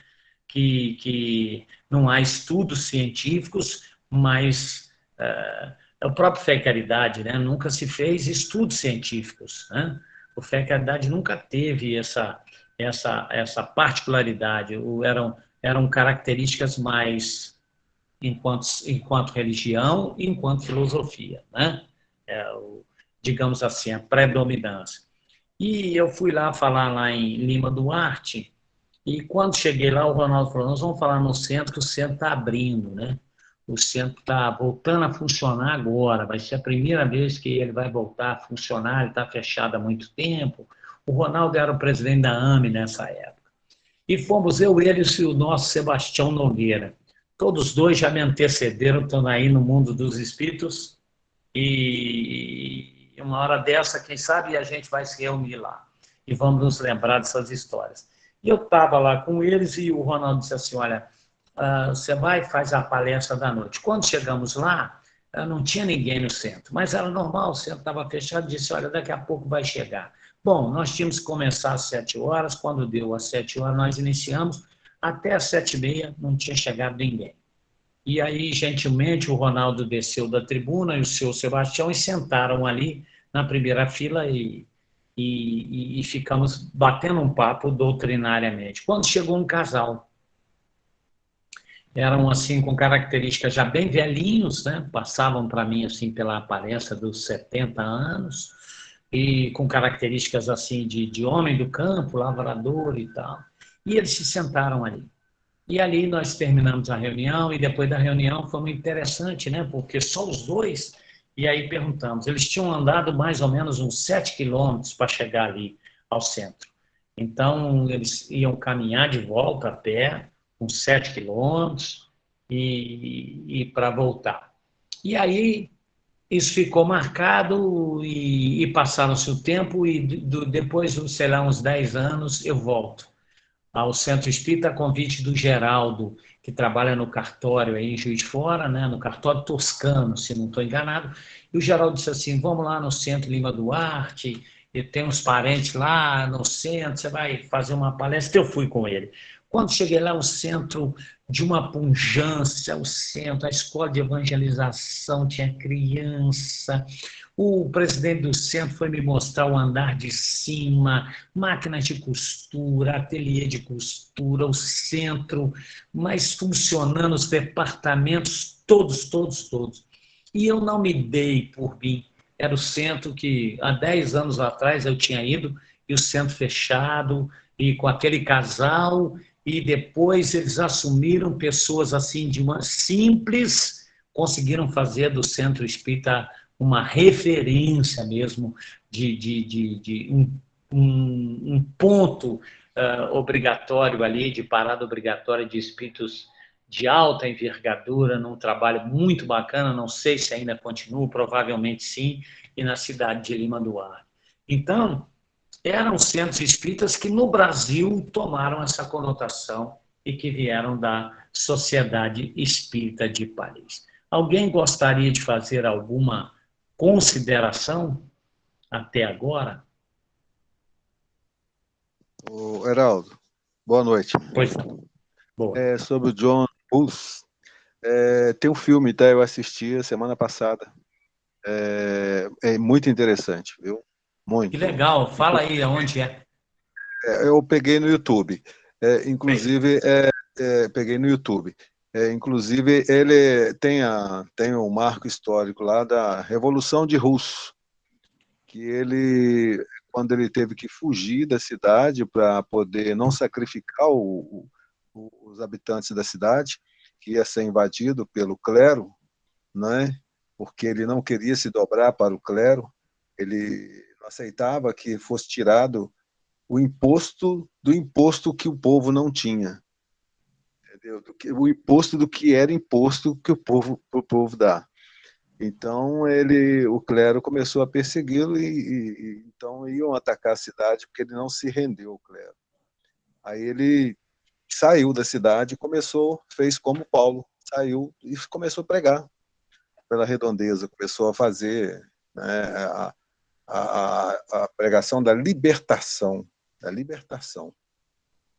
Que não há estudos científicos, mas é o próprio Fé e Caridade, né? Nunca se fez estudos científicos, né? O Fé e Caridade nunca teve essa particularidade, eram características mais enquanto religião e enquanto filosofia, né? Digamos assim, a predominância. E eu fui lá falar lá em Lima Duarte, e quando cheguei lá, o Ronaldo falou, nós vamos falar no centro, que o centro está abrindo, né? O centro está voltando a funcionar agora, vai ser a primeira vez que ele vai voltar a funcionar, ele está fechado há muito tempo. O Ronaldo era o presidente da AME nessa época. E fomos eu, ele e o nosso Sebastião Nogueira. Todos dois já me antecederam, estão aí no mundo dos espíritos, e uma hora dessa, quem sabe, a gente vai se reunir lá. E vamos nos lembrar dessas histórias. E eu estava lá com eles e o Ronaldo disse assim, olha, você vai e faz a palestra da noite. Quando chegamos lá, não tinha ninguém no centro, mas era normal, o centro estava fechado, disse, olha, daqui a pouco vai chegar. Bom, nós tínhamos que começar às 7 horas, quando deu às 7 horas nós iniciamos, até às 7h30 não tinha chegado ninguém. E aí, gentilmente, o Ronaldo desceu da tribuna e o seu Sebastião e sentaram ali na primeira fila e ficamos batendo um papo doutrinariamente. Quando chegou um casal, eram assim com características já bem velhinhos, né? Passavam para mim assim pela aparência dos 70 anos e com características assim de homem do campo, lavrador e tal. E eles se sentaram ali. E ali nós terminamos a reunião e depois da reunião foi muito interessante, né? Porque só os dois. E aí perguntamos. Eles tinham andado mais ou menos uns 7 quilômetros para chegar ali ao centro. Então eles iam caminhar de volta a pé uns 7 quilômetros e para voltar. E aí isso ficou marcado e passaram-se o tempo e depois, sei lá, uns 10 anos, eu volto ao Centro Espírita a convite do Geraldo, que trabalha no cartório aí em Juiz de Fora, né, no cartório toscano, se não estou enganado, e o Geraldo disse assim, vamos lá no Centro Lima Duarte, e tem uns parentes lá no centro, você vai fazer uma palestra, eu fui com ele. Quando cheguei lá, o centro de uma pujança, o centro, a escola de evangelização, tinha criança, o presidente do centro foi me mostrar o andar de cima, máquinas de costura, ateliê de costura, o centro, mas funcionando, os departamentos, todos. E eu não me dei por mim. Era o centro que há 10 anos atrás eu tinha ido, e o centro fechado, e com aquele casal, e depois eles assumiram pessoas assim de uma simples, conseguiram fazer do Centro Espírita uma referência mesmo de um ponto obrigatório ali, de parada obrigatória de espíritos de alta envergadura, num trabalho muito bacana, não sei se ainda continua, provavelmente sim, e na cidade de Lima Duarte. Então, eram centros espíritas que no Brasil tomaram essa conotação e que vieram da Sociedade Espírita de Paris. Alguém gostaria de fazer alguma consideração até agora? Ô, Heraldo, boa noite. Pois não. Boa. Sobre o John Hus, tem um filme, tá? Eu assisti semana passada. É muito interessante, viu? Muito. Que legal. Fala aí aonde é. Eu peguei no YouTube. Inclusive, peguei no YouTube. Inclusive, ele tem um marco histórico lá da Revolução de Rus, que ele, quando ele teve que fugir da cidade para poder não sacrificar os habitantes da cidade, que ia ser invadido pelo clero, né? Porque ele não queria se dobrar para o clero, ele não aceitava que fosse tirado o imposto do imposto que o povo não tinha, entendeu? O imposto do que era imposto que o povo dá. Então o clero começou a persegui-lo e então iam atacar a cidade porque ele não se rendeu ao clero. Aí ele saiu da cidade e fez como Paulo, saiu e começou a pregar pela redondeza, começou a fazer, né, a pregação da libertação,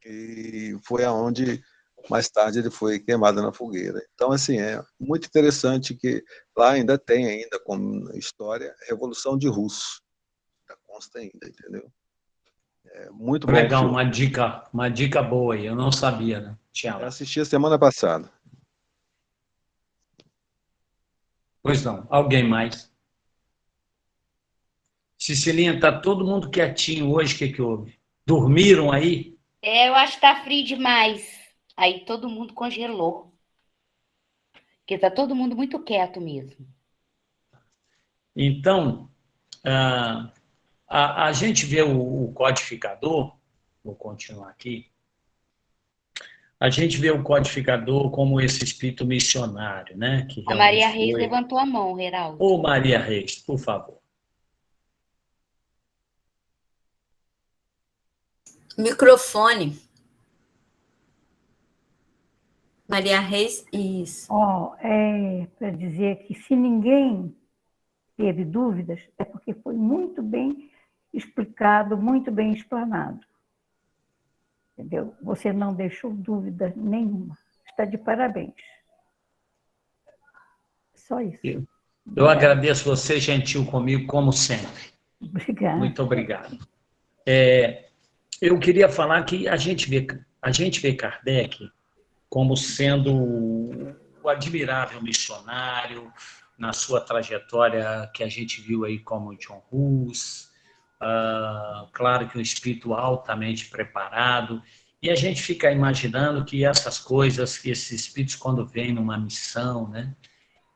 e foi aonde mais tarde ele foi queimado na fogueira. Então, assim, é muito interessante que lá ainda tem como história a Revolução de Rus, consta ainda, entendeu? Muito bom. Legal, uma dica boa aí, eu não sabia, né? Eu assisti a semana passada. Pois não, alguém mais? Cecilinha, tá todo mundo quietinho hoje, o que houve? Dormiram aí? Eu acho que tá frio demais. Aí todo mundo congelou. Porque tá todo mundo muito quieto mesmo. Então, a gente vê o codificador, vou continuar aqui, a gente vê o codificador como esse espírito missionário, né? Que A Maria Reis levantou a mão, Heraldo. Ô, Maria Reis, por favor. Microfone. Maria Reis, isso. Para dizer que se ninguém teve dúvidas, é porque foi muito bem explicado, muito bem explanado. Entendeu? Você não deixou dúvida nenhuma. Está de parabéns. Só isso. Eu agradeço você, gentil comigo, como sempre. Obrigada. Muito obrigado. Eu queria falar que a gente vê Kardec como sendo o admirável missionário na sua trajetória que a gente viu aí como John Hus, claro que um espírito altamente preparado, e a gente fica imaginando que essas coisas, que esses espíritos quando vêm numa missão, né,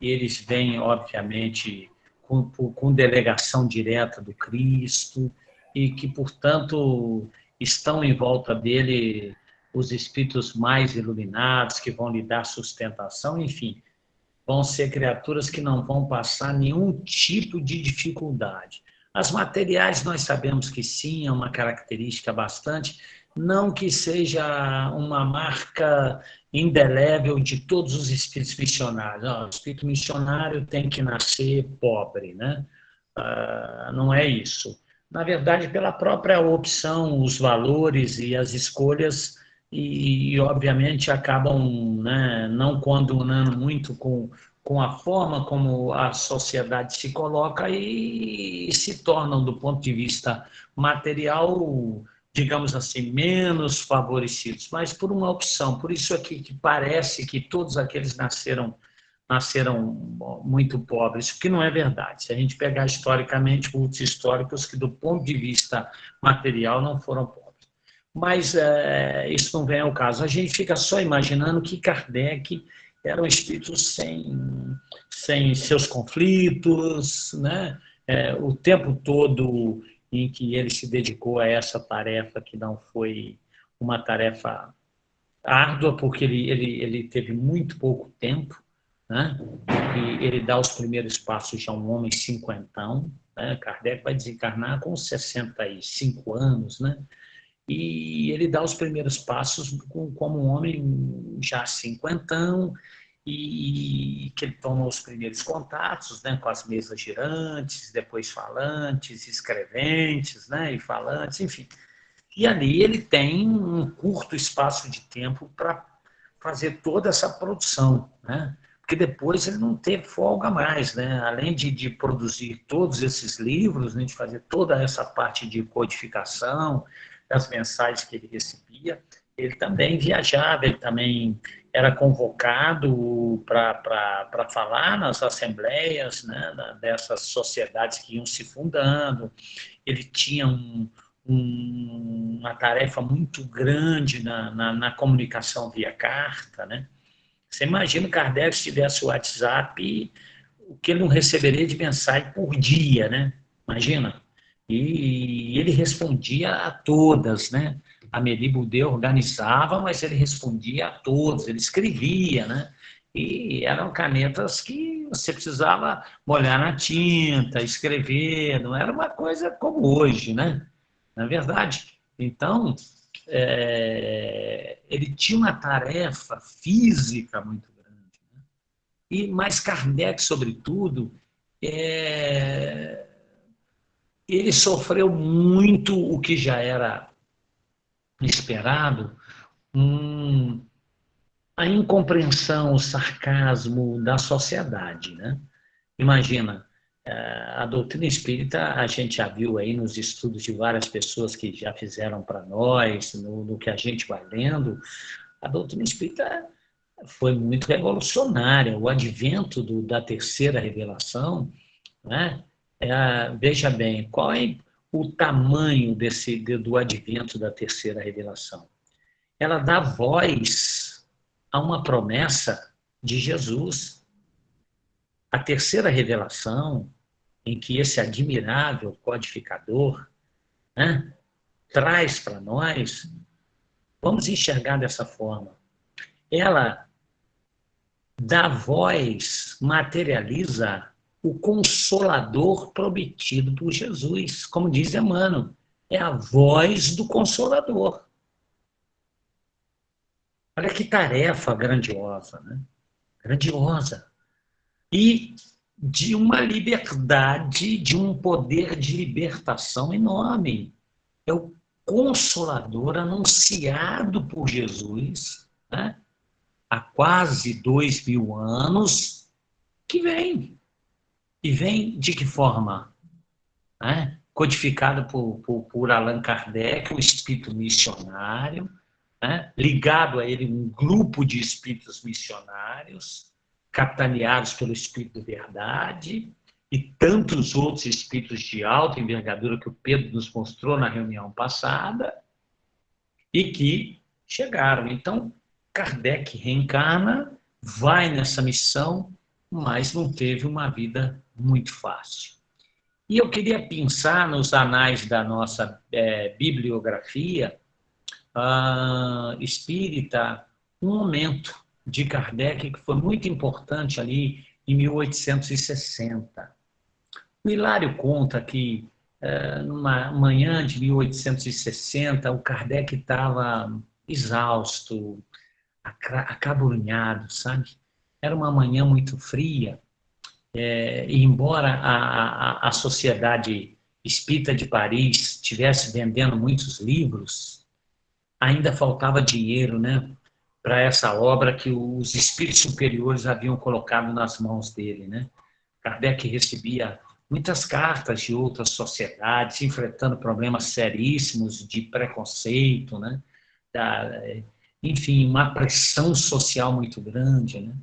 eles vêm, obviamente, com delegação direta do Cristo, e que, portanto, estão em volta dele os espíritos mais iluminados, que vão lhe dar sustentação, enfim, vão ser criaturas que não vão passar nenhum tipo de dificuldade. As materiais, nós sabemos que sim, é uma característica bastante, não que seja uma marca indelével de todos os espíritos missionários. Não, o espírito missionário tem que nascer pobre, né? Não é isso. Na verdade, pela própria opção, os valores e as escolhas, e obviamente, acabam, né, não coadunando muito com a forma como a sociedade se coloca e se tornam, do ponto de vista material, digamos assim, menos favorecidos, mas por uma opção. Por isso aqui que parece que todos aqueles nasceram muito pobres, o que não é verdade. Se a gente pegar historicamente cultos históricos que, do ponto de vista material, não foram pobres. Mas isso não vem ao caso. A gente fica só imaginando que Kardec era um espírito sem seus conflitos, né? O tempo todo em que ele se dedicou a essa tarefa, que não foi uma tarefa árdua, porque ele teve muito pouco tempo, né? E ele dá os primeiros passos já um homem cinquentão, né? Kardec vai desencarnar com 65 anos, né? E ele dá os primeiros passos como um homem já cinquentão, e que ele toma os primeiros contatos, né, com as mesas girantes, depois falantes, escreventes, né, e falantes, enfim. E ali ele tem um curto espaço de tempo para fazer toda essa produção, né? Porque depois ele não teve folga mais, né? Além de produzir todos esses livros, né, de fazer toda essa parte de codificação, das mensagens que ele recebia, ele também viajava, ele também era convocado para falar nas assembleias, né, dessas sociedades que iam se fundando. Ele tinha uma tarefa muito grande na comunicação via carta, né? Você imagina o Kardec se tivesse o WhatsApp, o que ele não receberia de mensagem por dia, né? Imagina. E ele respondia a todas, né? A Amélie Boudet organizava, mas ele respondia a todos, ele escrevia, né? E eram canetas que você precisava molhar na tinta, escrever, não era uma coisa como hoje, né? Na verdade. Então, ele tinha uma tarefa física muito grande, né? Mas Kardec, sobretudo, ele sofreu muito o que já era esperado, a incompreensão, o sarcasmo da sociedade, né? Imagina, a doutrina espírita, a gente já viu aí nos estudos de várias pessoas que já fizeram para nós, no que a gente vai lendo, a doutrina espírita foi muito revolucionária. O advento da terceira revelação, né? Veja bem, qual é o tamanho do advento da terceira revelação? Ela dá voz a uma promessa de Jesus. A terceira revelação, em que esse admirável codificador, né, traz para nós, vamos enxergar dessa forma, ela dá voz, materializa o Consolador prometido por Jesus. Como diz Emmanuel, é a voz do Consolador. Olha que tarefa grandiosa, né? Grandiosa. E de uma liberdade, de um poder de libertação enorme. É o Consolador anunciado por Jesus, né? Há quase 2000 anos, que vem. E vem de que forma? Codificado por Allan Kardec, o espírito missionário, né, ligado a ele um grupo de espíritos missionários, capitaneados pelo Espírito de Verdade, e tantos outros espíritos de alta envergadura que o Pedro nos mostrou na reunião passada, e que chegaram. Então, Kardec reencarna, vai nessa missão, mas não teve uma vida muito fácil. E eu queria pensar nos anais da nossa bibliografia espírita, um momento de Kardec que foi muito importante ali em 1860. O Hilário conta que, numa manhã de 1860, o Kardec estava exausto, acabrunhado, sabe? Era uma manhã muito fria, e embora a Sociedade Espírita de Paris estivesse vendendo muitos livros, ainda faltava dinheiro, né, para essa obra que os espíritos superiores haviam colocado nas mãos dele, né? Kardec recebia muitas cartas de outras sociedades, enfrentando problemas seríssimos de preconceito, né? Enfim, uma pressão social muito grande, né?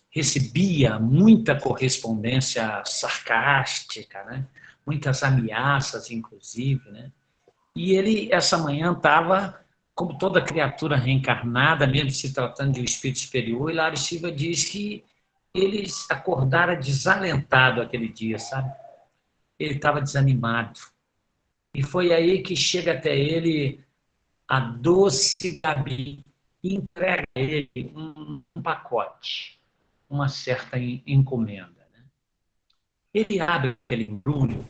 Recebia muita correspondência sarcástica, né? Muitas ameaças, inclusive, né? E ele, essa manhã, estava, como toda criatura reencarnada, mesmo se tratando de um espírito superior, Hilário Silva diz que ele acordara desalentado aquele dia, sabe? Ele estava desanimado. E foi aí que chega até ele a doce Gabi e entrega a ele um pacote, uma certa encomenda, né? Ele abre aquele embrulho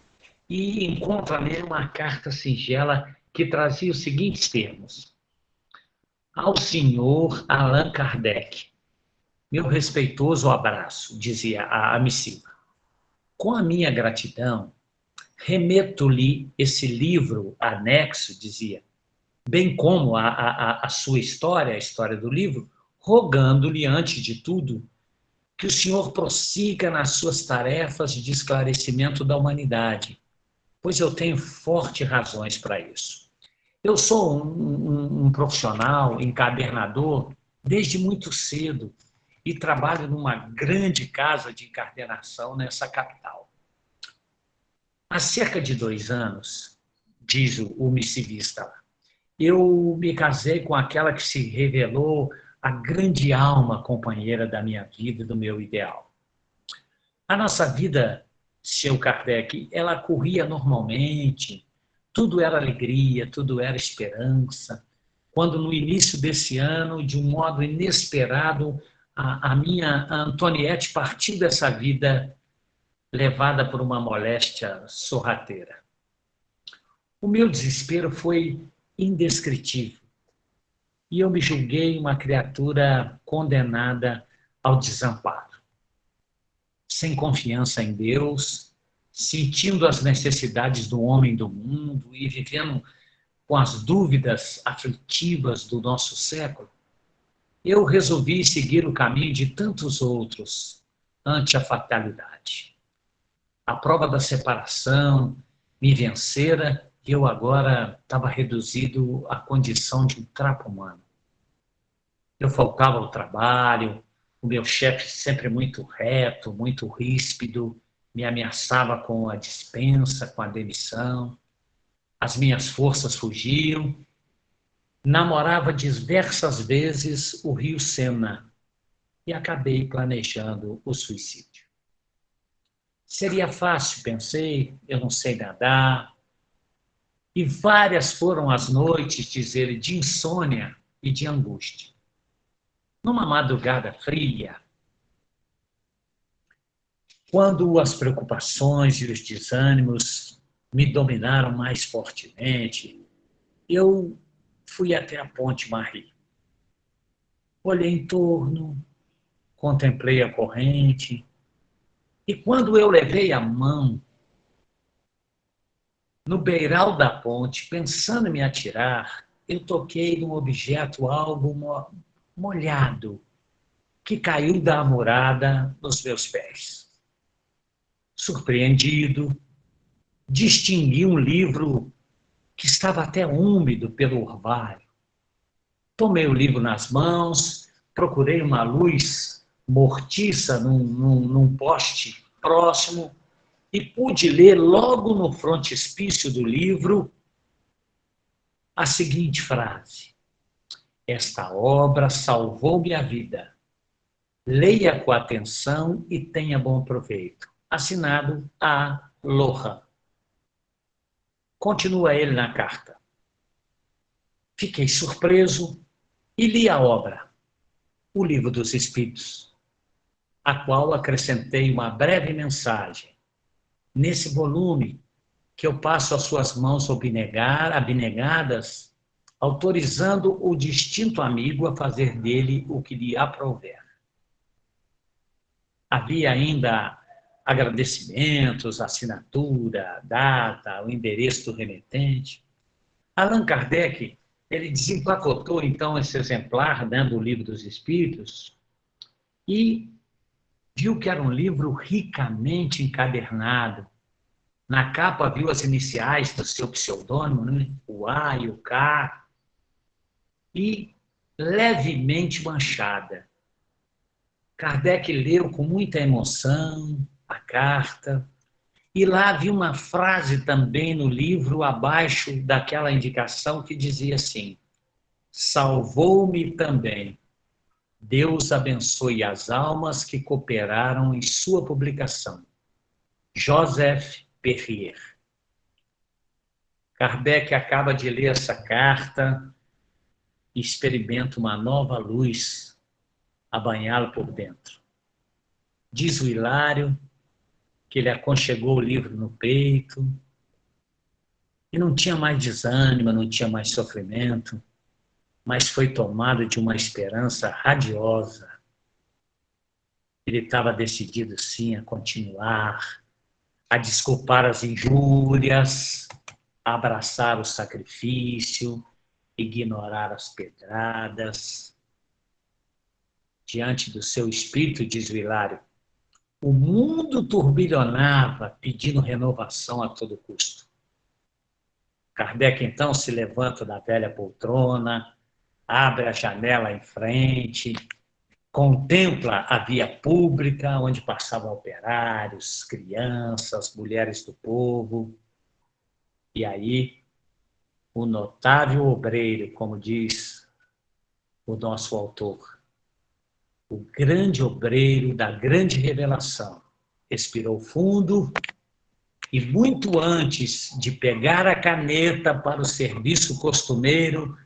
e encontra nele uma carta singela que trazia os seguintes termos: ao senhor Allan Kardec, meu respeitoso abraço, dizia a missiva. Com a minha gratidão, remeto-lhe esse livro anexo, dizia, bem como a sua história, a história do livro, rogando-lhe, antes de tudo, que o senhor prossiga nas suas tarefas de esclarecimento da humanidade, pois eu tenho fortes razões para isso. Eu sou um profissional, encadernador, desde muito cedo, e trabalho numa grande casa de encadernação nessa capital. Há cerca de 2 anos, diz o missivista, eu me casei com aquela que se revelou a grande alma companheira da minha vida e do meu ideal. A nossa vida, seu Kardec, ela corria normalmente, tudo era alegria, tudo era esperança, quando no início desse ano, de um modo inesperado, a minha Antoniette partiu dessa vida levada por uma moléstia sorrateira. O meu desespero foi indescritível e eu me julguei uma criatura condenada ao desamparo. Sem confiança em Deus, sentindo as necessidades do homem do mundo e vivendo com as dúvidas aflitivas do nosso século, eu resolvi seguir o caminho de tantos outros ante a fatalidade. A prova da separação me vencera e eu agora estava reduzido à condição de um trapo humano. Eu faltava ao trabalho, o meu chefe sempre muito reto, muito ríspido, me ameaçava com a dispensa, com a demissão. As minhas forças fugiam. Namorava diversas vezes o rio Sena e acabei planejando o suicídio. Seria fácil, pensei, eu não sei nadar. E várias foram as noites, diz ele, de insônia e de angústia. Numa madrugada fria, quando as preocupações e os desânimos me dominaram mais fortemente, eu fui até a Ponte Marie. Olhei em torno, contemplei a corrente, e quando eu levei a mão no beiral da ponte, pensando em me atirar, eu toquei num objeto algo molhado, que caiu da amurada nos meus pés. Surpreendido, distingui um livro que estava até úmido pelo orvalho. tomei o livro nas mãos, procurei uma luz mortiça num poste próximo e pude ler logo no frontispício do livro a seguinte frase: esta obra salvou-me a vida. Leia com atenção e tenha bom proveito. Assinado A. Lohan. Continua ele na carta. Fiquei surpreso e li a obra, o Livro dos Espíritos, a qual acrescentei uma breve mensagem. Nesse volume, que eu passo às suas mãos abnegadas, autorizando o distinto amigo a fazer dele o que lhe aprouver. Havia ainda agradecimentos, assinatura, data, o endereço do remetente. Allan Kardec, ele desempacotou, então, esse exemplar, né, do Livro dos Espíritos e viu que era um livro ricamente encadernado. Na capa viu as iniciais do seu pseudônimo, né? O A e o K, e levemente manchada. Kardec leu com muita emoção a carta, e lá havia uma frase também no livro, abaixo daquela indicação, que dizia assim: salvou-me também. Deus abençoe as almas que cooperaram em sua publicação. Joseph Perrier. Kardec acaba de ler essa carta e experimenta uma nova luz a banhá-lo por dentro. Diz o Hilário que ele aconchegou o livro no peito e não tinha mais desânimo, não tinha mais sofrimento, mas foi tomado de uma esperança radiosa. Ele estava decidido, sim, a continuar, a desculpar as injúrias, a abraçar o sacrifício, ignorar as pedradas. Diante do seu espírito, diz o Hilário, o mundo turbilhonava, pedindo renovação a todo custo. Kardec, então, se levanta da velha poltrona, abre a janela em frente, contempla a via pública, onde passavam operários, crianças, mulheres do povo. E aí, o notável obreiro, como diz o nosso autor, o grande obreiro da grande revelação, expirou fundo e, muito antes de pegar a caneta para o serviço costumeiro,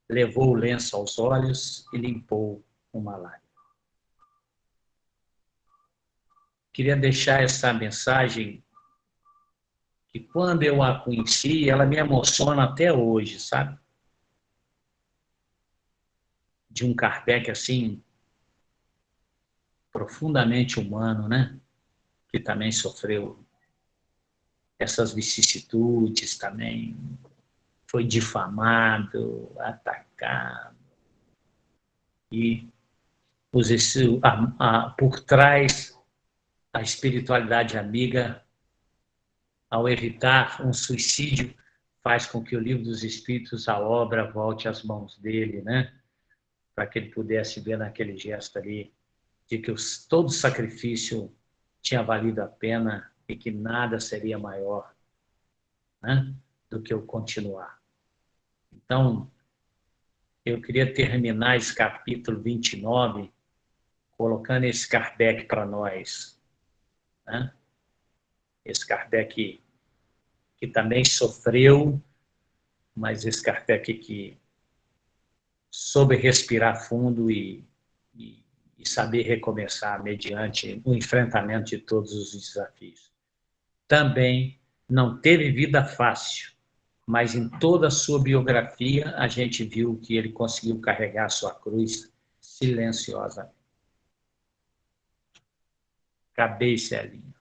levou o lenço aos olhos e limpou uma lágrima. Queria deixar essa mensagem que, quando eu a conheci, ela me emociona até hoje, sabe? De um Kardec assim, profundamente humano, né? Que também sofreu essas vicissitudes, também foi difamado, atacado. E por trás, a espiritualidade amiga, ao evitar um suicídio, faz com que o Livro dos Espíritos, a obra, volte às mãos dele, né? Para que ele pudesse ver naquele gesto ali de que todo sacrifício tinha valido a pena e que nada seria maior, né, do que o continuar. Então, eu queria terminar esse capítulo 29 colocando esse Kardec para nós, né? Esse Kardec que também sofreu, mas esse Kardec que soube respirar fundo e saber recomeçar mediante o enfrentamento de todos os desafios. Também não teve vida fácil, mas em toda a sua biografia a gente viu que ele conseguiu carregar a sua cruz silenciosamente. Acabei, Celinho.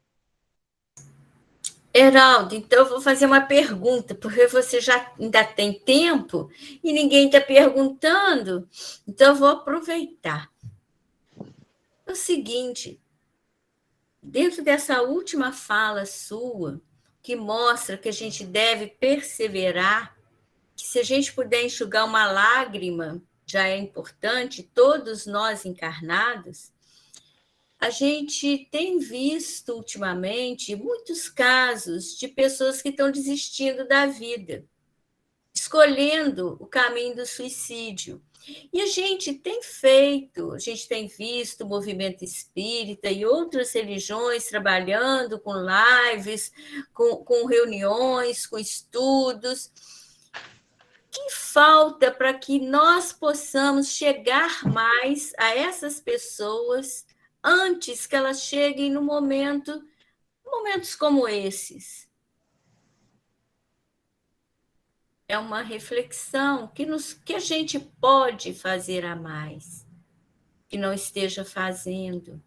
Heraldo, então eu vou fazer uma pergunta, porque você já ainda tem tempo e ninguém está perguntando, então eu vou aproveitar. É o seguinte, dentro dessa última fala sua, que mostra que a gente deve perseverar, que se a gente puder enxugar uma lágrima já é importante, todos nós encarnados, a gente tem visto ultimamente muitos casos de pessoas que estão desistindo da vida, escolhendo o caminho do suicídio. E a gente tem visto o movimento espírita e outras religiões trabalhando com lives, com reuniões, com estudos. Que falta para que nós possamos chegar mais a essas pessoas antes que elas cheguem no momentos como esses? É uma reflexão que a gente pode fazer a mais, que não esteja fazendo.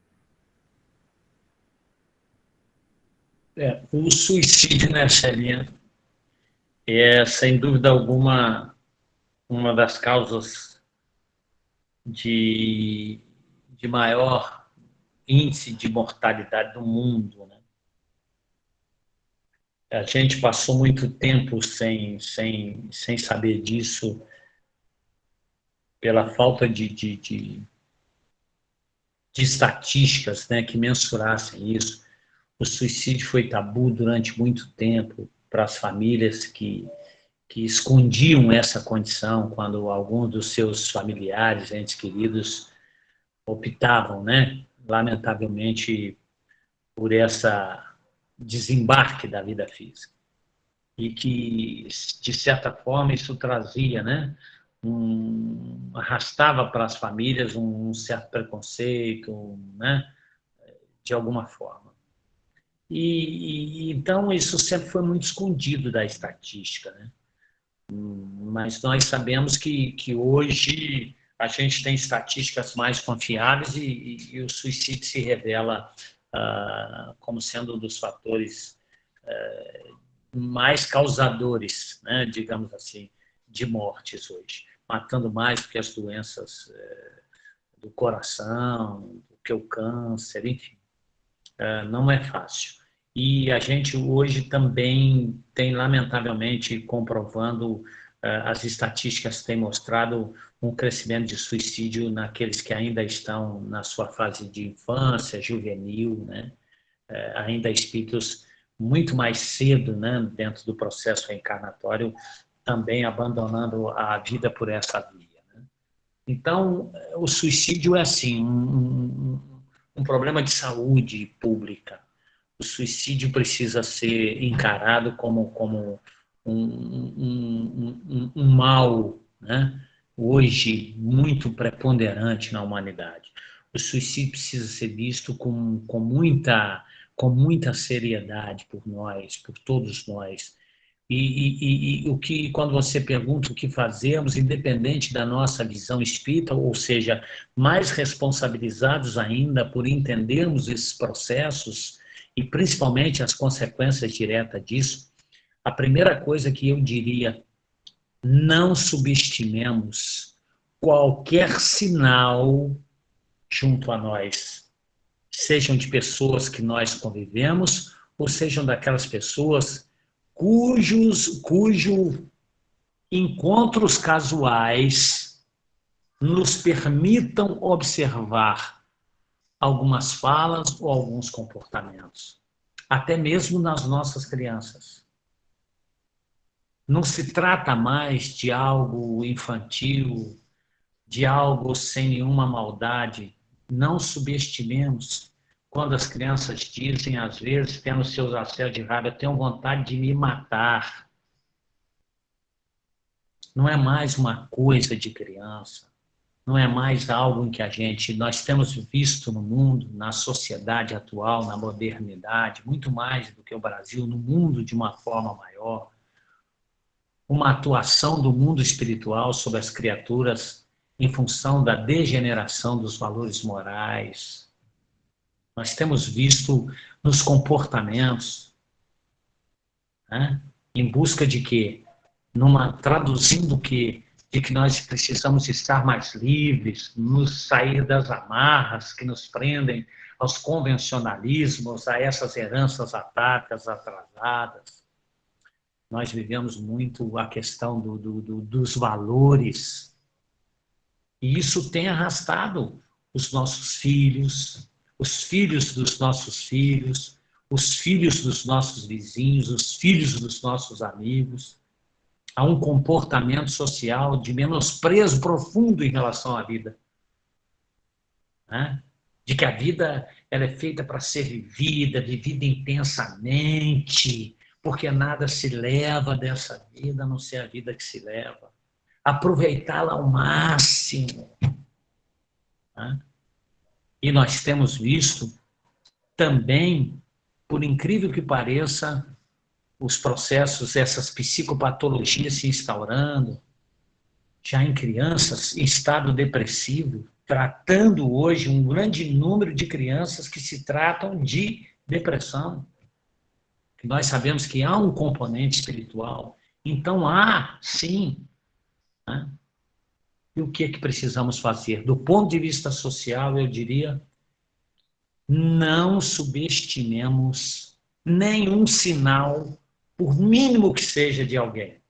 O suicídio, né, Celinha, é, sem dúvida alguma, uma das causas de maior índice de mortalidade do mundo, né? A gente passou muito tempo sem saber disso pela falta de estatísticas, né, que mensurassem isso. O suicídio foi tabu durante muito tempo para as famílias que escondiam essa condição quando alguns dos seus familiares, entes queridos, optavam, né, lamentavelmente, por essa desembarque da vida física. E que, de certa forma, isso trazia, né, arrastava para as famílias um certo preconceito, né, de alguma forma. Então, isso sempre foi muito escondido da estatística, né? Mas nós sabemos que hoje a gente tem estatísticas mais confiáveis e o suicídio se revela como sendo um dos fatores mais causadores, né, digamos assim, de mortes hoje, matando mais do que as doenças do coração, do que o câncer, enfim. Não é fácil. E a gente hoje também tem, lamentavelmente, comprovando, as estatísticas têm mostrado um crescimento de suicídio naqueles que ainda estão na sua fase de infância, juvenil, né? Ainda espíritos muito mais cedo, né, dentro do processo reencarnatório, também abandonando a vida por essa via, né? Então, o suicídio é, assim, um problema de saúde pública. O suicídio precisa ser encarado como um mal, né, hoje muito preponderante na humanidade. O suicídio precisa ser visto com muita seriedade por nós, por todos nós. E o que, quando você pergunta o que fazemos, independente da nossa visão espírita, ou seja, mais responsabilizados ainda por entendermos esses processos e principalmente as consequências diretas disso, a primeira coisa que eu diria, não subestimemos qualquer sinal junto a nós, sejam de pessoas que nós convivemos, ou sejam daquelas pessoas cujo encontros casuais nos permitam observar algumas falas ou alguns comportamentos, até mesmo nas nossas crianças. Não se trata mais de algo infantil, de algo sem nenhuma maldade. Não subestimemos quando as crianças dizem, às vezes, tendo seus acessos de raiva, eu tenho vontade de me matar. Não é mais uma coisa de criança. Não é mais algo em que nós temos visto no mundo, na sociedade atual, na modernidade, muito mais do que o Brasil, no mundo de uma forma maior, uma atuação do mundo espiritual sobre as criaturas em função da degeneração dos valores morais. Nós temos visto nos comportamentos, né, em busca de quê? Traduzindo o quê? De que nós precisamos estar mais livres, nos sair das amarras que nos prendem aos convencionalismos, a essas heranças atacas, atrasadas. Nós vivemos muito a questão dos valores, E isso tem arrastado os nossos filhos, os filhos dos nossos filhos, os filhos dos nossos vizinhos, os filhos dos nossos amigos, a um comportamento social de menosprezo profundo em relação à vida. Né? De que a vida ela é feita para ser vivida intensamente, porque nada se leva dessa vida, a não ser a vida que se leva. Aproveitá-la ao máximo. Né? E nós temos visto também, por incrível que pareça, os processos, essas psicopatologias se instaurando, já em crianças em estado depressivo, tratando hoje um grande número de crianças que se tratam de depressão. Nós sabemos que há um componente espiritual, então há, sim. Né? E o que é que precisamos fazer? Do ponto de vista social, eu diria, não subestimemos nenhum sinal, por mínimo que seja, de alguém.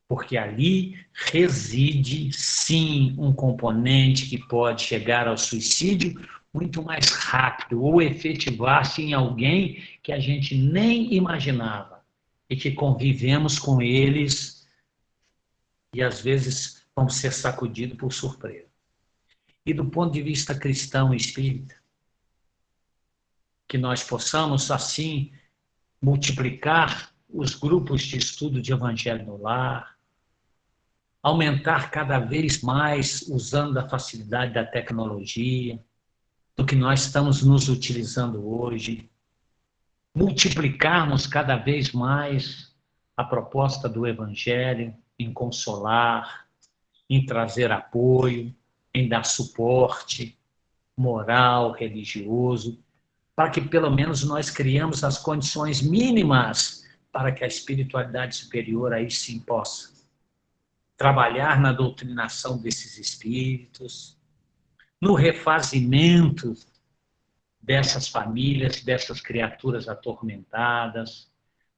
Porque ali reside, sim, um componente que pode chegar ao suicídio muito mais rápido, ou efetivar-se em alguém que a gente nem imaginava, e que convivemos com eles, e às vezes vamos ser sacudidos por surpresa. E do ponto de vista cristão e espírita, que nós possamos, assim, multiplicar os grupos de estudo de Evangelho no Lar, aumentar cada vez mais usando a facilidade da tecnologia, do que nós estamos nos utilizando hoje, multiplicarmos cada vez mais a proposta do Evangelho em consolar, em trazer apoio, em dar suporte moral, religioso, para que pelo menos nós criamos as condições mínimas para que a espiritualidade superior aí sim possa trabalhar na doutrinação desses espíritos, no refazimento dessas famílias, dessas criaturas atormentadas,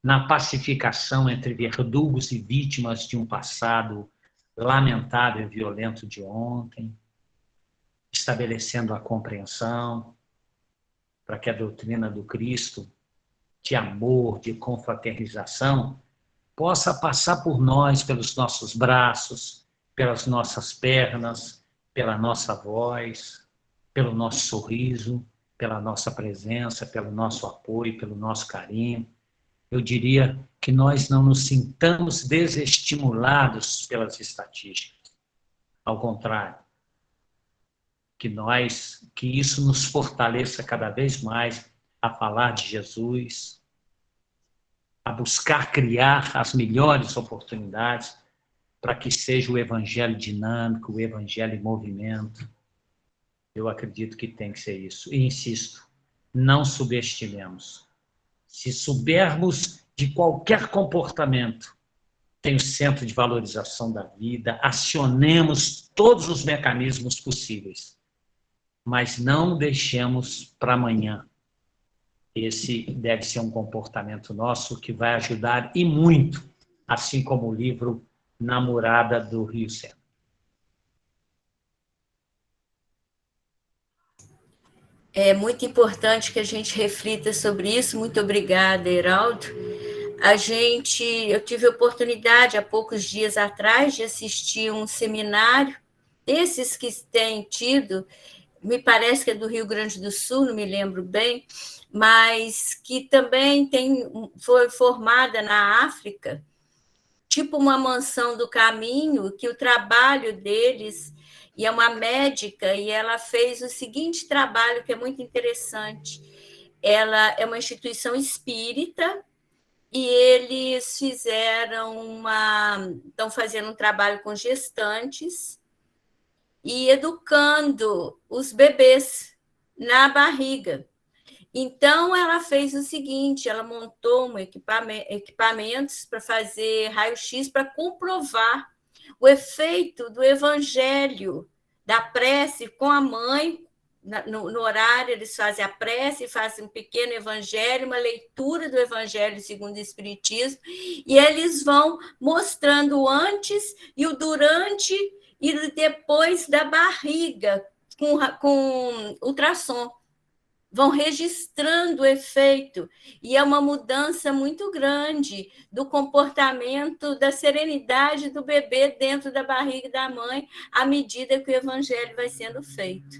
na pacificação entre verdugos e vítimas de um passado lamentável e violento de ontem, estabelecendo a compreensão para que a doutrina do Cristo, de amor, de confraternização, possa passar por nós, pelos nossos braços, pelas nossas pernas, pela nossa voz, pelo nosso sorriso, pela nossa presença, pelo nosso apoio, pelo nosso carinho. Eu diria que nós não nos sintamos desestimulados pelas estatísticas. Ao contrário, que isso nos fortaleça cada vez mais a falar de Jesus, a buscar criar as melhores oportunidades para que seja o evangelho dinâmico, o evangelho em movimento. Eu acredito que tem que ser isso. E insisto, não subestimemos. Se soubermos de qualquer comportamento, tem o Centro de Valorização da Vida, acionemos todos os mecanismos possíveis, mas não deixemos para amanhã. Esse deve ser um comportamento nosso que vai ajudar e muito, assim como o livro Namorada do Rio Sena. É muito importante que a gente reflita sobre isso. Muito obrigada, Heraldo. Eu tive a oportunidade, há poucos dias atrás, de assistir um seminário, desses que têm tido, me parece que é do Rio Grande do Sul, não me lembro bem, mas que também foi formada na África, tipo uma mansão do caminho, que o trabalho deles, e é uma médica, e ela fez o seguinte trabalho, que é muito interessante. Ela é uma instituição espírita, e eles estão fazendo um trabalho com gestantes e educando os bebês na barriga. Então, ela fez o seguinte, ela montou equipamentos para fazer raio-x para comprovar o efeito do evangelho, da prece com a mãe. No horário, eles fazem a prece, fazem um pequeno evangelho, uma leitura do evangelho segundo o Espiritismo, e eles vão mostrando o antes e o durante e depois da barriga, com ultrassom. Vão registrando o efeito, e é uma mudança muito grande do comportamento, da serenidade do bebê dentro da barriga da mãe, à medida que o evangelho vai sendo feito.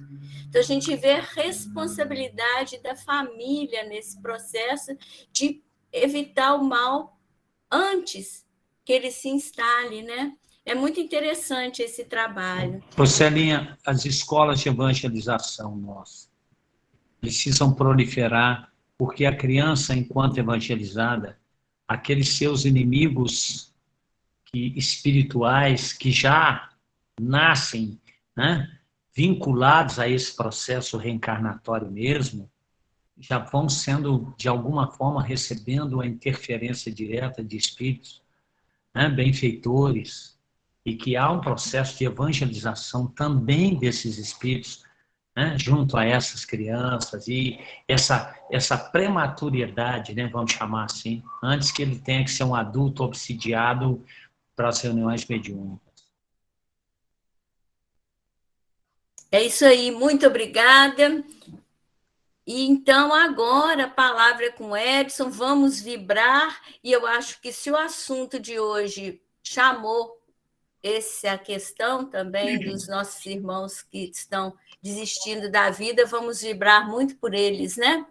Então, a gente vê a responsabilidade da família nesse processo de evitar o mal antes que ele se instale, né? É muito interessante esse trabalho. Celinha, as escolas de evangelização nossas precisam proliferar, porque a criança, enquanto evangelizada, aqueles seus inimigos espirituais que já nascem, né, vinculados a esse processo reencarnatório mesmo, já vão sendo, de alguma forma, recebendo a interferência direta de espíritos, né, benfeitores, e que há um processo de evangelização também desses espíritos, né, junto a essas crianças, e essa prematoriedade, né, vamos chamar assim, antes que ele tenha que ser um adulto obsidiado para as reuniões mediúnicas. É isso aí, muito obrigada. E então, agora, a palavra é com o Edson, vamos vibrar, e eu acho que se o assunto de hoje chamou essa questão também dos nossos irmãos que estão desistindo da vida, vamos vibrar muito por eles, né?